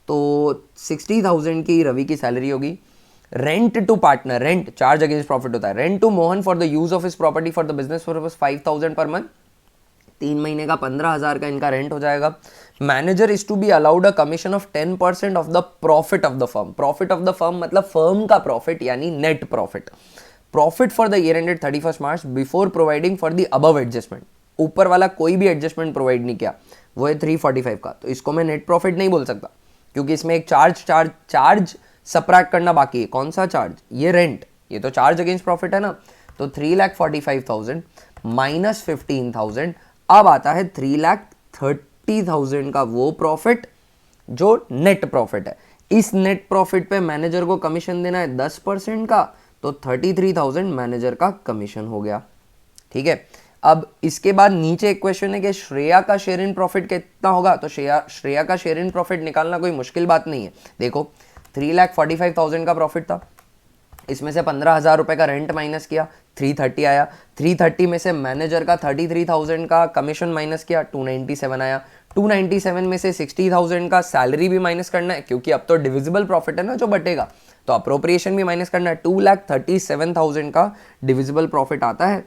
तो 60,000 की रवि की सैलरी होगी. Rent to partner, rent charge against profit होता है. Rent to Mohan for the use of his property for the business purpose 5,000 per month, 3 महीने का 15,000 का इनका रेंट हो जाएगा. Manager is to be allowed a commission of 10% of the profit of the firm. Profit of the firm मतलब फर्म का प्रॉफिट यानी net profit. Profit for the year ended 31 March before providing for the above adjustment. ऊपर वाला कोई भी एडजस्टमेंट प्रोवाइड नहीं किया, वो है 345 का, तो इसको मैं नेट प्रॉफिट नहीं बोल सकता क्योंकि इसमें एक चार्ज सब्ट्रैक्ट करना बाकी है. कौन सा चार्ज? ये रेंट, ये तो चार्ज अगेंस्ट प्रॉफिट है ना. तो 3,45,000 माइनस 15,000, अब आता है 3,30,000 का वो प्रॉफिट जो नेट प्रॉफिट है. इस नेट प्रॉफिट पे मैनेजर को कमीशन देना है 10% का, तो 33,000 मैनेजर का कमीशन हो गया, ठीक है. अब इसके बाद नीचे एक क्वेश्चन है कि श्रेया का शेयर इन प्रॉफिट कितना होगा, तो श्रेया का शेयर इन प्रॉफिट निकालना कोई मुश्किल बात नहीं है. देखो 3,45,000 का प्रॉफिट था, इसमें से 15,000 रुपए का रेंट माइनस किया, 330 आया. 330 में से मैनेजर का 33,000 का कमीशन माइनस किया, 297 आया. 297 में से 60,000 का सैलरी भी माइनस करना है क्योंकि अब तो डिविजिबल प्रॉफिट है ना जो बटेगा, तो अप्रोप्रिएशन भी माइनस करना है. 2,37,000 का डिविजिबल प्रॉफिट आता है.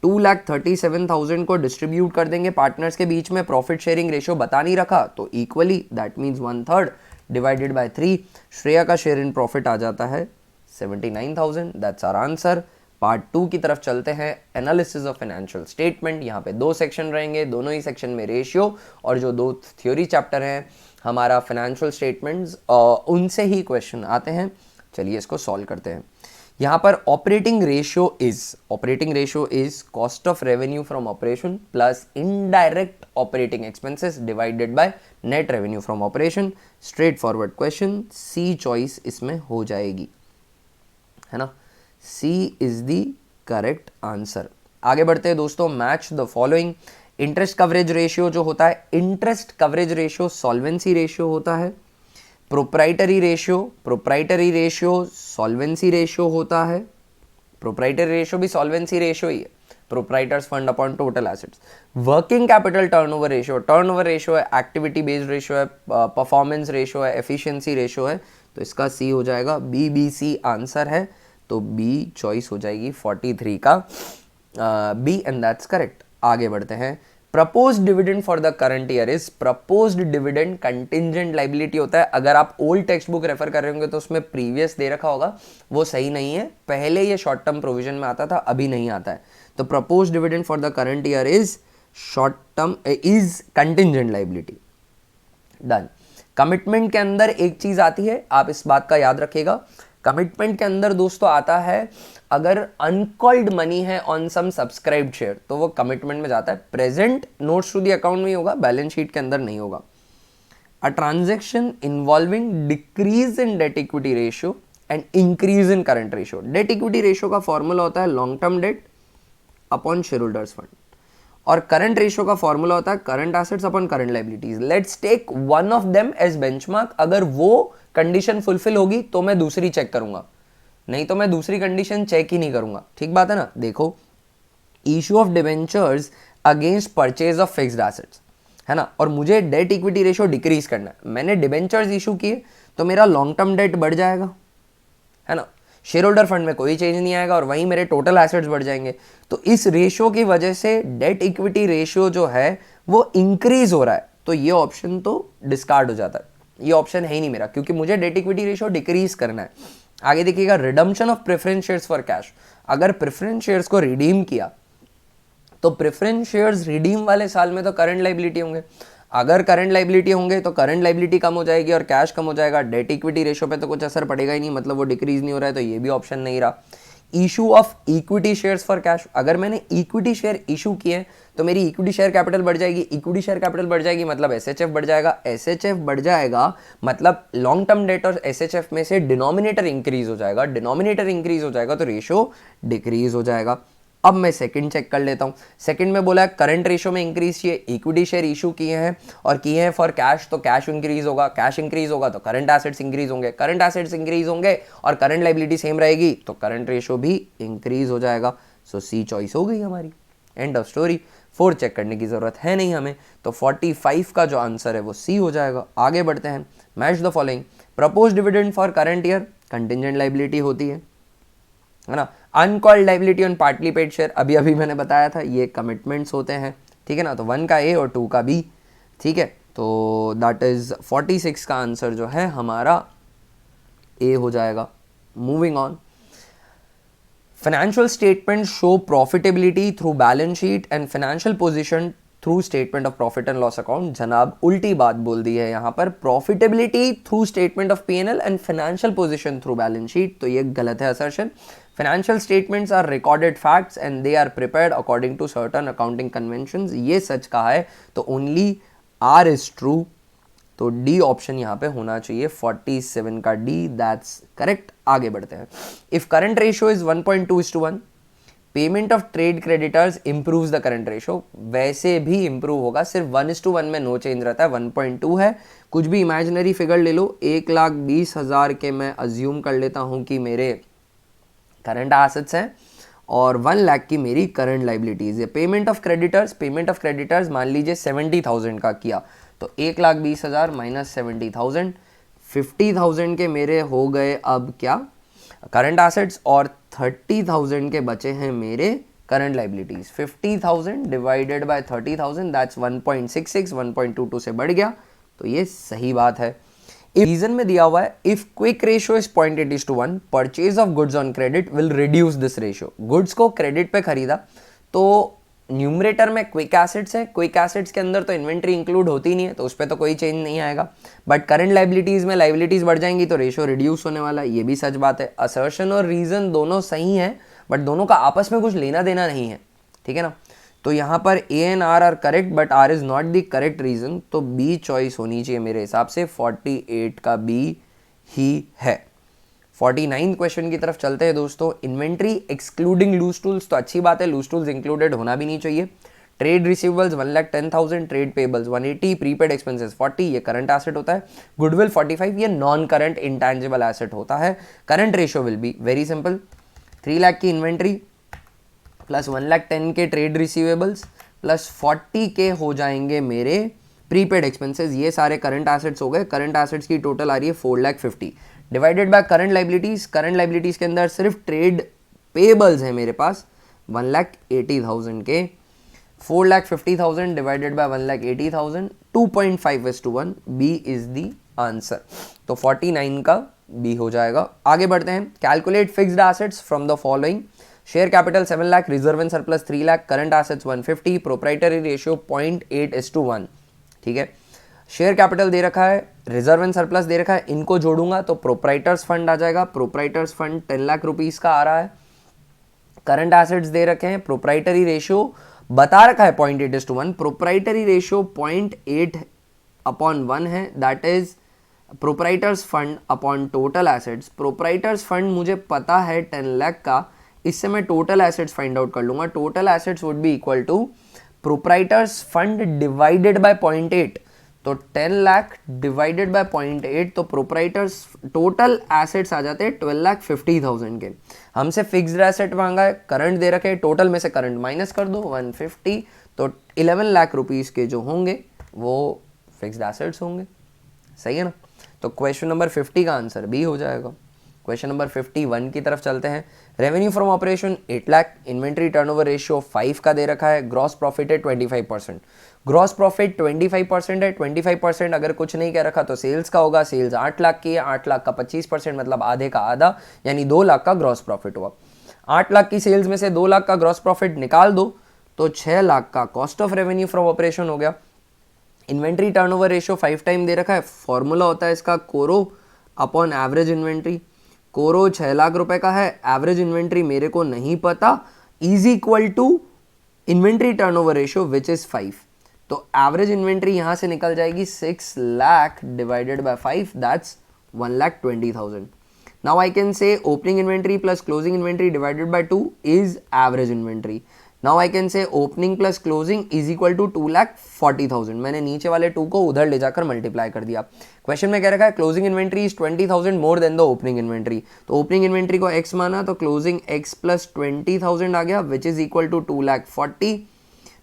2,37,000 को डिस्ट्रीब्यूट कर देंगे पार्टनर्स के बीच में. प्रॉफिट शेयरिंग रेशियो बता नहीं रखा, तो equally that means 1/3 divided by 3. Shreya का शेयर इन प्रॉफिट आ जाता है 79,000. That's our answer. पार्ट 2 की तरफ चलते हैं, एनालिसिस ऑफ फाइनेंशियल स्टेटमेंट. यहाँ पे 2 सेक्शन रहेंगे, दोनों ही सेक्शन में रेशियो और जो 2 थ्योरी चैप्टर हैं हमारा फाइनेंशियल स्टेटमेंट्स, उनसे ही क्वेश्चन आते हैं. चलिए इसको सॉल्व करते हैं. यहाँ पर operating ratio is cost of revenue from operation plus indirect operating expenses divided by net revenue from operation. Straight forward question, C choice इसमें हो जाएगी, है ना. C is the correct answer. आगे बढ़ते हैं दोस्तों. Match the following. Interest coverage ratio जो होता है, interest coverage ratio solvency ratio होता है. प्रोप्राइटरी रेशियो सॉल्वेंसी रेशियो होता है. प्रोप्राइटरी रेशियो भी सॉल्वेंसी रेशियो ही है, proprietors fund upon total assets. Working capital turnover ratio है, एक्टिविटी बेस्ड रेशियो है, परफॉर्मेंस रेशियो है, एफिशिएंसी रेशियो है, तो इसका सी हो जाएगा. BBC आंसर है, तो बी चॉइस हो जाएगी 43 का बी, एंड दैट्स करेक्ट. आगे बढ़ते हैं. Proposed dividend for the current year is, proposed dividend contingent liability होता है. अगर आप ओल्ड टेक्स्ट बुक रेफर कर रहे होंगे तो उसमें प्रीवियस दे रखा होगा, वो सही नहीं है. पहले ये शॉर्ट टर्म प्रोविजन में आता था, अभी नहीं आता है. तो proposed dividend for the current year is short term is contingent liability. Done. Commitment के अंदर एक चीज आती है, आप इस बात का याद रखिएगा. कमिटमेंट के अंदर दोस्तों आता है अगर अनकॉल्ड मनी है ऑन सम सब्सक्राइब्ड शेयर, तो वो कमिटमेंट में जाता है. Present notes to the account में ही होगा, बैलेंस शीट के अंदर नहीं होगा. A transaction involving decrease in debt equity ratio and increase in current ratio. Debt equity ratio का फॉर्मूला होता है long term debt upon share holders fund, और करंट रेशियो का फॉर्मूला होता है current assets upon current liabilities. Let's take one of them as benchmark. अगर वो कंडीशन फुलफिल होगी तो मैं दूसरी चेक करूंगा, नहीं तो मैं दूसरी कंडीशन चेक ही नहीं करूंगा. ठीक बात है ना. देखो, issue of debentures against purchase of fixed assets, है ना, और मुझे डेट इक्विटी रेशियो डिक्रीज करना है. मैंने डिबेंचर्स इशू किए तो मेरा लॉन्ग टर्म डेट बढ़ जाएगा, है ना. शेयर होल्डर फंड में कोई चेंज नहीं आएगा और वहीं मेरे टोटल एसेट्स बढ़ जाएंगे. तो इस रेशियो की वजह से डेट इक्विटी रेशियो जो है वो इंक्रीज हो रहा है, तो ये ऑप्शन तो डिस्कार्ड हो जाता है. ये ऑप्शन है ही नहीं मेरा, क्योंकि मुझे डेट इक्विटी रेशियो डिक्रीज करना है. आगे देखिएगा, redemption of preference shares for cash. अगर प्रेफरेंस शेयर्स को रिडीम किया तो प्रेफरेंस शेयर्स रिडीम वाले साल में तो करंट लायबिलिटी होंगे. अगर करंट लायबिलिटी होंगे तो करंट लायबिलिटी कम हो जाएगी और कैश कम हो जाएगा. डेट इक्विटी रेशियो पे तो कुछ असर पड़ेगा ही नहीं, मतलब वो डिक्रीज नहीं हो रहा है, तो ये भी ऑप्शन नहीं रहा. Issue of equity shares for cash. अगर मैंने इक्विटी शेयर इशू किए तो मेरी इक्विटी शेयर कैपिटल बढ़ जाएगी. इक्विटी शेयर कैपिटल बढ़ जाएगी मतलब एसएचएफ बढ़ जाएगा. एसएचएफ बढ़ जाएगा मतलब लॉन्ग टर्म डेट और एसएचएफ में से डिनोमिनेटर इंक्रीज हो जाएगा. डिनोमिनेटर इंक्रीज हो जाएगा तो रेशियो डिक्रीज हो जाएगा. अब मैं सेकंड चेक कर लेता हूँ। सेकंड में बोला है करंट रेशियो में इंक्रीज चाहिए, इक्विटी शेयर इशू किए हैं और किए हैं फॉर कैश, तो कैश इंक्रीज होगा, कैश इंक्रीज होगा तो करंट एसेट्स इंक्रीज होंगे, करंट एसेट्स इंक्रीज होंगे और करंट लायबिलिटी सेम रहेगी तो करंट रेशियो भी इंक्रीज हो जाएगा। सो सी चॉइस हो गई हमारी, एंड ऑफ स्टोरी। 4 चेक करने की जरूरत है नहीं हमें, तो 45 का जो आंसर है वो सी हो जाएगा। आगे बढ़ते हैं। Match the following. Propose dividend for current year contingent liability होती है ना। Uncalled liability on partly paid share, अभी अभी मैंने बताया था ये कमिटमेंट्स होते हैं, ठीक है ना। तो 1 का ए और 2 का बी, ठीक है। तो दैट इज 46 का आंसर जो है हमारा ए हो जाएगा। Moving on. Financial statements show profitability through balance sheet and financial position through statement of profit and loss account। जनाब उल्टी बात बोल दी है यहाँ पर, profitability through statement of P&L and financial position through balance sheet, तो ये गलत है assertion। Financial statements are recorded facts and they are prepared according to certain accounting conventions, ये सच कहा है, तो only R is true, तो डी ऑप्शन यहाँ पे होना चाहिए 47 का डी, दैट्स करेक्ट। आगे बढ़ते हैं। If current ratio is 1.2:1, payment of trade creditors improves the current ratio, वैसे भी इंप्रूव होगा, सिर्फ 1:1 में नो चेंज रहता है, 1.2 है। कुछ भी इमेजिनरी फिगर ले लो, 1,20,000 के मैं अज्यूम कर लेता हूँ कि मेरे करंट एसेट्स हैं और 1 लाख की मेरी करंट लाइबिलिटीज है। पेमेंट ऑफ क्रेडिटर्स मान लीजिए 70,000 का किया, तो 1,20,000 माइनस 70,000, 50,000 के मेरे हो गए अब क्या करंट एसेट्स और 30,000 के बचे हैं मेरे current liabilities. 50,000 divided by 30,000 that's 1.66, 1.22 से बढ़ गया, तो ये सही बात है। रीजन में दिया हुआ है if quick ratio is 0.8:1, purchase of goods on credit will reduce this ratio. Goods को क्रेडिट पे खरीदा तो न्यूमरेटर में क्विक एसेट्स है, क्विक एसेट्स के अंदर तो इन्वेंट्री इंक्लूड होती नहीं है, तो उस पर तो कोई चेंज नहीं आएगा। बट करंट लाइबिलिटीज में लाइबिलिटीज बढ़ जाएंगी तो रेशियो रिड्यूस होने वाला है, ये भी सच बात है। असर्शन और रीजन दोनों सही हैं, बट दोनों का आपस में कुछ लेना देना नहीं है, ठीक है ना। तो यहाँ पर A and R are correct but R is not the correct reason, तो बी चॉइस होनी चाहिए मेरे हिसाब से। 48 का बी ही है। 49 क्वेश्चन की तरफ चलते हैं दोस्तों। इन्वेंट्री एक्सक्लूडिंग लूज टूल्स, तो अच्छी बात है, लूज टूल्स इंक्लूडेड होना भी नहीं चाहिए। Trade receivables 1,10,000, trade payables 180, prepaid expenses 40, ये करंट एसेट होता है। गुडविल 45, ये नॉन करंट इंटेंजिबल एसेट होता है। Current ratio will be very simple, 3 lakh की इन्वेंट्री प्लस 1,10,000 के ट्रेड रिसीवेबल्स प्लस 40 के हो जाएंगे मेरे प्रीपेड एक्सपेंसेस, ये सारे करंट एसेट्स हो गए। करंट एसेट्स की टोटल आ रही है 4,50,000 divided by current liabilities. Current liabilities के अंदर सिर्फ ट्रेड पेबल्स है मेरे पास 1,80,000 के, 4,50,000 divided by 1,80,000, 2.5:1, B is the answer. तो 49 का बी हो जाएगा। आगे बढ़ते हैं। Calculate fixed assets from the following. Share capital 7 lakh, reserve and surplus 3 lakh, current assets 150, proprietary ratio 0.8:1, ठीक है। शेयर कैपिटल दे रखा है, रिजर्व एंड सरप्लस दे रखा है, इनको जोड़ूंगा तो प्रोप्राइटर्स फंड आ जाएगा। प्रोप्राइटर्स फंड 10 लाख रुपीस का आ रहा है। करंट एसेट्स दे रखे हैं, प्रोप्राइटरी रेशियो बता रखा है 0.8:1, प्रोप्राइटरी रेशियो 0.8/1 है, that is proprietors fund upon total assets. Proprietors fund मुझे पता है 10 लाख का, इससे मैं टोटल एसेट्स फाइंड आउट कर लूंगा। Total assets would be equal to proprietors fund divided by 0.8, तो 10 लाख डिवाइडेड बाय 0.8, तो प्रोप्राइटर्स टोटल एसेट्स आ जाते हैं 12,50,000 के। हमसे फिक्स्ड एसेट मांगा है, करंट दे रखे, टोटल में से करंट माइनस कर दो 150, तो 11 लाख रुपीस के जो होंगे वो फिक्स्ड एसेट्स होंगे, सही है ना। तो क्वेश्चन नंबर 50 का आंसर बी हो जाएगा। क्वेश्चन नंबर 51 की तरफ चलते हैं। Revenue from operation 8 lakh, inventory turnover ratio 5 का दे रखा है, ग्रॉस प्रॉफिट है 25%। ग्रॉस प्रॉफिट 25% है, 25% अगर कुछ नहीं कह रखा तो सेल्स का होगा। सेल्स 8 लाख की है, 8 लाख का 25% मतलब आधे का आधा, यानी 2 लाख का ग्रॉस प्रॉफिट हुआ। 8 लाख की सेल्स में से 2 लाख का ग्रॉस प्रॉफिट निकाल दो तो 6 लाख का cost of revenue from operation हो गया। इन्वेंट्री टर्नओवर रेशियो 5 टाइम दे रखा है, फॉर्मूला होता है इसका कोरो अपॉन एवरेज इन्वेंट्री। कोरो 6 लाख रुपए का है, एवरेज इन्वेंट्री मेरे को नहीं पता, is equal to inventory turnover ratio which is 5, तो एवरेज इन्वेंट्री यहां से निकल जाएगी 6 lakh divided by 5, that's 1,20,000। Now I can say opening inventory plus closing inventory divided by 2 is average inventory. Now I can say opening plus closing is equal to 2,40,000. मैंने नीचे वाले 2 को उधर ले जाकर मल्टीप्लाई कर दिया. क्वेश्चन में कह रखा है closing inventory is 20,000 more than the opening inventory. तो ओपनिंग इन्वेंट्री को x माना तो क्लोजिंग x प्लस 20,000 आ गया which is equal to 2,40,000.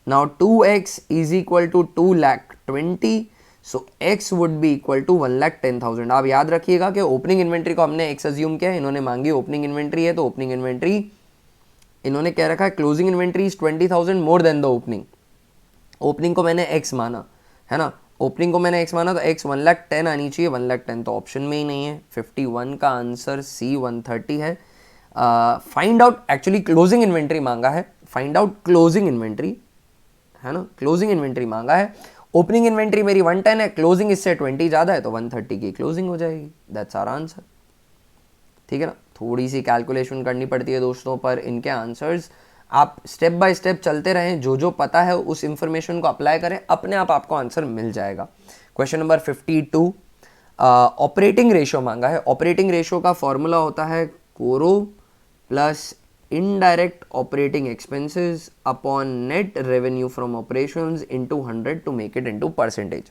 Now 2x is equal to 2,20,000. So x would be equal to 1,10,000. आप याद रखिएगा कि ओपनिंग इन्वेंट्री को हमने x अज्यूम किया, इन्होंने मांगी ओपनिंग इन्वेंट्री है तो ओपनिंग इन्वेंट्री, इन्होंने कह रखा है closing inventory is 20,000 more than the opening. Opening को मैंने x माना है ना, ओपनिंग को मैंने x माना तो x 1,10,000 आनी चाहिए. 1,10,000 तो ऑप्शन में ही नहीं है. 51 का आंसर C 130 है. Find out, actually closing inventory मांगा है, फाइंड आउट क्लोजिंग इन्वेंट्री है ना, क्लोजिंग इन्वेंट्री मांगा है. ओपनिंग इन्वेंट्री मेरी 110 है, क्लोजिंग इससे 20 ज़्यादा है तो 130 की क्लोजिंग हो जाएगी. That's our answer. ठीक है ना, थोड़ी सी कैलकुलेशन करनी पड़ती है दोस्तों, पर इनके आंसर्स आप स्टेप बाय स्टेप चलते रहें, जो जो पता है उस इंफॉर्मेशन को अप्लाई करें, अपने आप आपको आंसर मिल जाएगा. क्वेश्चन नंबर 52, ऑपरेटिंग रेशियो मांगा है. ऑपरेटिंग रेशियो का फॉर्मूला होता है कोरो plus indirect operating expenses upon net revenue from operations into 100 to make it into percentage.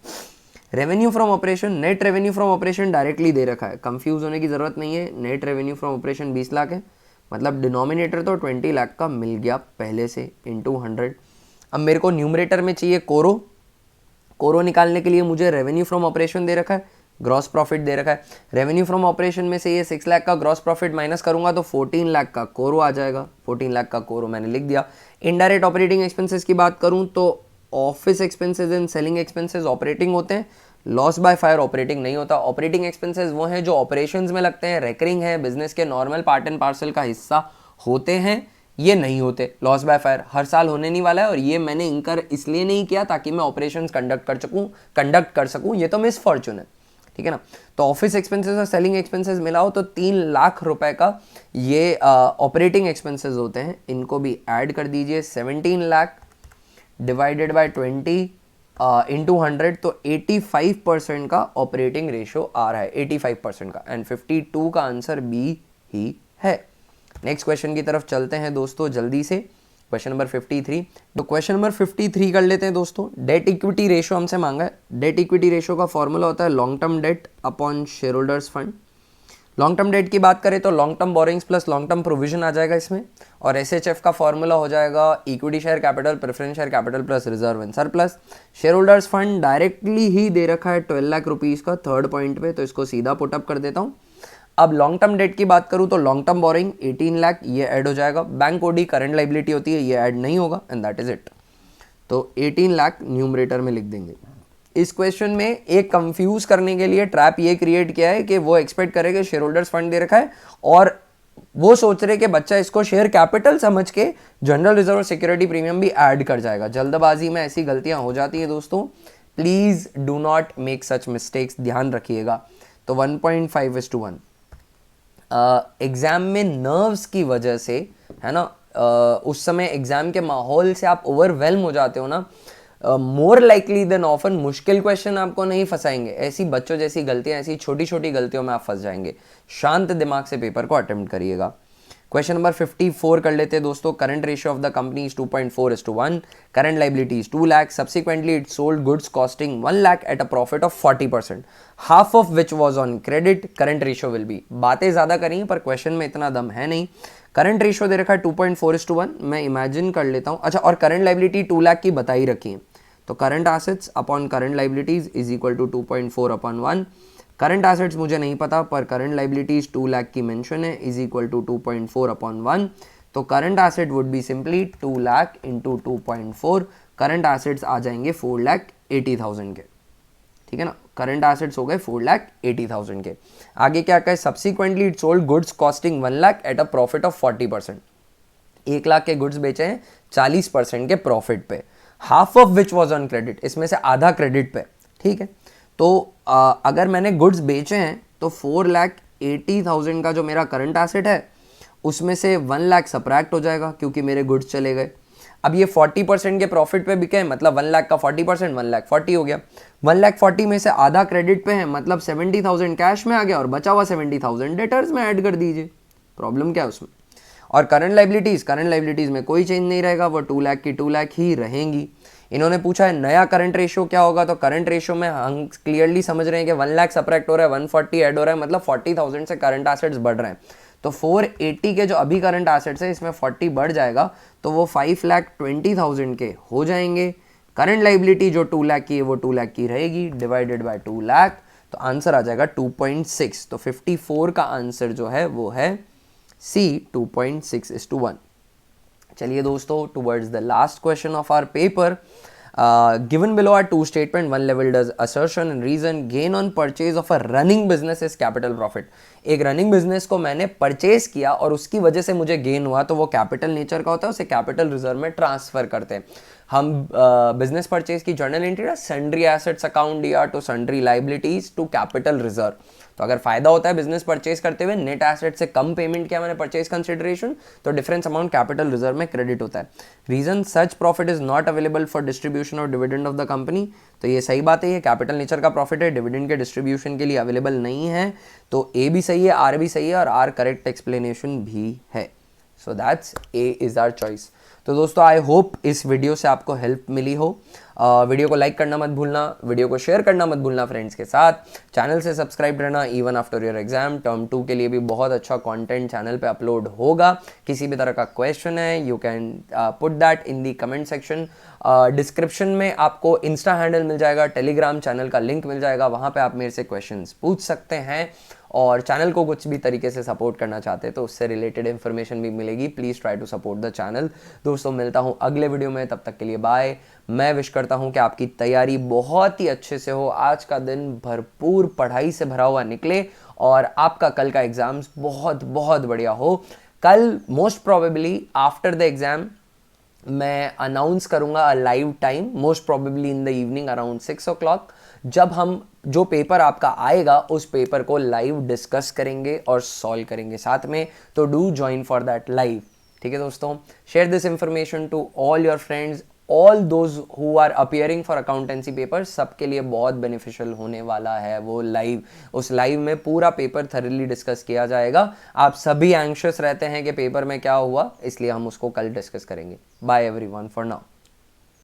Revenue from operation, net revenue from operation directly दे रखा है, कंफ्यूज होने की जरूरत नहीं है. Net revenue from operation 20 lakh है, मतलब डिनोमिनेटर तो 20 लाख का मिल गया पहले से, इंटू 100. अब मेरे को न्यूमरेटर में चाहिए कोरो. कोरो निकालने के लिए मुझे रेवेन्यू फ्रॉम ऑपरेशन दे रखा है, ग्रॉस प्रॉफिट दे रखा है. रेवेन्यू फ्रॉम ऑपरेशन में से ये 6 लाख का ग्रॉस प्रॉफिट माइनस करूंगा तो 14 लाख का कोरो आ जाएगा. 14 लाख का कोरो मैंने लिख दिया. इनडायरेक्ट ऑपरेटिंग एक्सपेंसेस की बात करूं तो office expenses and selling expenses operating होते हैं, लॉस बाय फायर ऑपरेटिंग नहीं होता. ऑपरेटिंग एक्सपेंसेस वो हैं जो ऑपरेशंस में लगते हैं, रेकरिंग है, बिजनेस के नॉर्मल पार्ट एंड पार्सल का हिस्सा होते हैं, ये नहीं होते. लॉस बाय फायर हर साल होने नहीं वाला है, और ये मैंने इंकर इसलिए नहीं किया ताकि मैं ऑपरेशंस कंडक्ट कर सकूं, ये तो मिस फॉर्चून है. ठीक है ना. तो ऑफिस एक्सपेंसेस और सेलिंग एक्सपेंसेस मिलाओ तो 3 लाख रुपए का ये ऑपरेटिंग एक्सपेंसेस होते हैं. इनको भी ऐड कर दीजिए. 17 लाख डिवाइडेड बाय 20 इंटू 100 तो 85% का ऑपरेटिंग रेशियो आ रहा है, 85% का. एंड 52 का आंसर बी ही है. नेक्स्ट क्वेश्चन की तरफ चलते हैं दोस्तों जल्दी से. Question number 53. तो क्वेश्चन नंबर 53 कर लेते हैं दोस्तों. डेट इक्विटी रेशियो हमसे मांगा है. डेट इक्विटी रेशियो का फॉर्मूला होता है long term debt upon share holders fund. Long term debt की बात करें तो long term borrowings plus long term provision आ जाएगा इसमें, और एसएचएफ का फॉर्मूला हो जाएगा equity share capital preference share capital plus reserve and surplus. Share holders fund directly ही दे रखा है 12 लाख रुपीज़ का थर्ड पॉइंट पे, तो इसको सीधा पुटअप कर देता हूँ. अब लॉन्ग टर्म डेट की बात करूं तो लॉन्ग टर्म बोरिंग 18 लाख, ये ऐड हो जाएगा. बैंक ओडी करंट लाइबिलिटी होती है, ये ऐड नहीं होगा, एंड दैट इज इट. तो 18 लाख न्यूमरेटर में लिख देंगे. इस क्वेश्चन में एक कंफ्यूज करने के लिए ट्रैप ये क्रिएट किया है कि वो एक्सपेक्ट करे कि शेयर होल्डर्स फंड दे रखा है और वो सोच रहे कि बच्चा इसको शेयर कैपिटल समझ के जनरल रिजर्व सिक्योरिटी प्रीमियम भी ऐड कर जाएगा. जल्दबाजी में ऐसी गलतियां हो जाती हैं दोस्तों, please do not make such mistakes, ध्यान रखिएगा. तो 1.5:1 एग्जाम में नर्व्स की वजह से है ना, उस समय एग्जाम के माहौल से आप ओवरवेल्म हो जाते हो ना, मोर लाइकली देन ऑफन मुश्किल क्वेश्चन आपको नहीं फंसाएंगे. ऐसी बच्चों जैसी गलतियां, ऐसी छोटी छोटी गलतियों में आप फंस जाएंगे. शांत दिमाग से पेपर को अटेम्प्ट करिएगा. क्वेश्चन नंबर 54 कर लेते हैं दोस्तों. Current ratio of the company is 2.4:1. Current liability is 2 lakh. Subsequently it sold goods costing 1 lakh at a profit of 40%, half of which was on credit. Current ratio will B. बातें ज्यादा करेंगे पर क्वेश्चन में इतना दम है नहीं. करंट रेशियो दे रखा है 2.4:1. मैं इमेजिन कर लेता हूँ. अच्छा, और करंट लाइबिलिटी 2 लाख की बताई रखी है, तो current assets upon current liabilities is equal to 2.4/1. Current assets मुझे नहीं पता, पर करंट लाइबिलिटीज 2 लाख की मेंशन है, इज इक्वल टू 2.4/1. तो current asset would be simply 2 lakh into 2.4. Current assets आ जाएंगे 4,80,000 के. ठीक है ना, करंट एसेट्स हो गए 4,80,000 के. आगे क्या कहे, subsequently it sold goods costing 1 lakh at a profit of 40%. 1 lakh के गुड्स बेचे हैं 40% के प्रॉफिट पे, half of which was on credit, इसमें से आधा क्रेडिट पे. ठीक है, तो अगर मैंने गुड्स बेचे हैं तो 4,80,000 का जो मेरा करंट एसेट है उसमें से 1 लाख सब्ट्रैक्ट हो जाएगा क्योंकि मेरे गुड्स चले गए. अब ये 40% के प्रॉफिट पे बिके, मतलब 1 लाख का 40%, 1 लाख 40 हो गया। 1 लाख 40 में से आधा क्रेडिट पे है, मतलब 70,000 कैश में आ गया और बचा हुआ 70,000 डेटर्स में ऐड कर दीजिए। प्रॉब्लम क्या है उसमें? और करंट लाइबिलिटीज में कोई चेंज नहीं रहेगा, वो 2 लाख की 2 लाख ही रहेंगी। इन्होंने पूछा है नया करंट रेशियो क्या होगा, तो करंट रेशियो में हम क्लियरली समझ रहे हैं कि 1 लाख सब्ट्रैक्ट हो रहा है, 140 ऐड हो रहा है, मतलब 40,000 से करंट एसेट्स बढ़ रहे हैं। तो 480 के जो अभी करंट एसेट्स है इसमें 40 बढ़ जाएगा तो वो 5,20,000 के हो जाएंगे। करंट लाइबिलिटी जो 2 लाख की है वो 2 लाख की रहेगी, डिवाइडेड बाय 2 लाख, तो आंसर आ जाएगा 2.6। तो 54 का आंसर जो है वो है सी, 2.6:1। चलिए दोस्तों, towards the last question of our paper, given below are two statement, one level does assertion and reason gain on purchase of a running business is capital profit। एक रनिंग बिजनेस को मैंने परचेज किया और उसकी वजह से मुझे गेन हुआ, तो वो कैपिटल नेचर का होता है, उसे कैपिटल रिजर्व में ट्रांसफर करते हैं हम। बिजनेस परचेज की जर्नल एंट्री ना सन्ड्री एसेट्स अकाउंट दिया to sundry liabilities to capital reserve. तो अगर फायदा होता है बिजनेस परचेज करते हुए, नेट एसेट से कम पेमेंट किया मैंने परचेज कंसिडरेशन, तो डिफरेंस अमाउंट कैपिटल रिजर्व में क्रेडिट होता है। Reason such profit is not available for distribution और डिविडेंड ऑफ द कंपनी। तो ये सही बात है, ये कैपिटल नेचर का प्रॉफिट है, डिविडेंड के डिस्ट्रीब्यूशन के लिए अवेलेबल नहीं है। तो ए भी सही है, आर भी सही है और आर करेक्ट एक्सप्लेनेशन भी है। So that's A is our choice. तो दोस्तों आई होप इस वीडियो से आपको हेल्प मिली हो। वीडियो को लाइक करना मत भूलना, वीडियो को शेयर करना मत भूलना फ्रेंड्स के साथ। चैनल से सब्सक्राइब रहना even after your exam. Term 2 के लिए भी बहुत अच्छा कंटेंट चैनल पे अपलोड होगा। किसी भी तरह का क्वेश्चन है you can put that in the comment section. Description में आपको इंस्टा हैंडल मिल जाएगा, टेलीग्राम चैनल का लिंक मिल जाएगा, वहाँ पे आप मेरे से क्वेश्चंस पूछ सकते हैं। और चैनल को कुछ भी तरीके से सपोर्ट करना चाहते हैं तो उससे रिलेटेड इन्फॉर्मेशन भी मिलेगी। Please try to support the channel. दोस्तों मिलता हूँ अगले वीडियो में, तब तक के लिए बाय। मैं विश करता हूँ कि आपकी तैयारी बहुत ही अच्छे से हो, आज का दिन भरपूर पढ़ाई से भरा हुआ निकले और आपका कल का एग्जाम्स बहुत बहुत बढ़िया हो। कल most probably after the exam मैं अनाउंस करूंगा live time, most probably in the evening around 6 o'clock, जब हम जो पेपर आपका आएगा उस पेपर को लाइव डिस्कस करेंगे और सॉल्व करेंगे साथ में। तो do join for that live. ठीक है दोस्तों, share this information to all your friends, all those who are appearing for accountancy paper, सबके लिए बहुत बेनिफिशियल होने वाला है वो लाइव। उस लाइव में पूरा पेपर थॉरली डिस्कस किया जाएगा। आप सभी एंग्शियस रहते हैं कि पेपर में क्या हुआ, इसलिए हम उसको कल डिस्कस करेंगे। Bye everyone for now.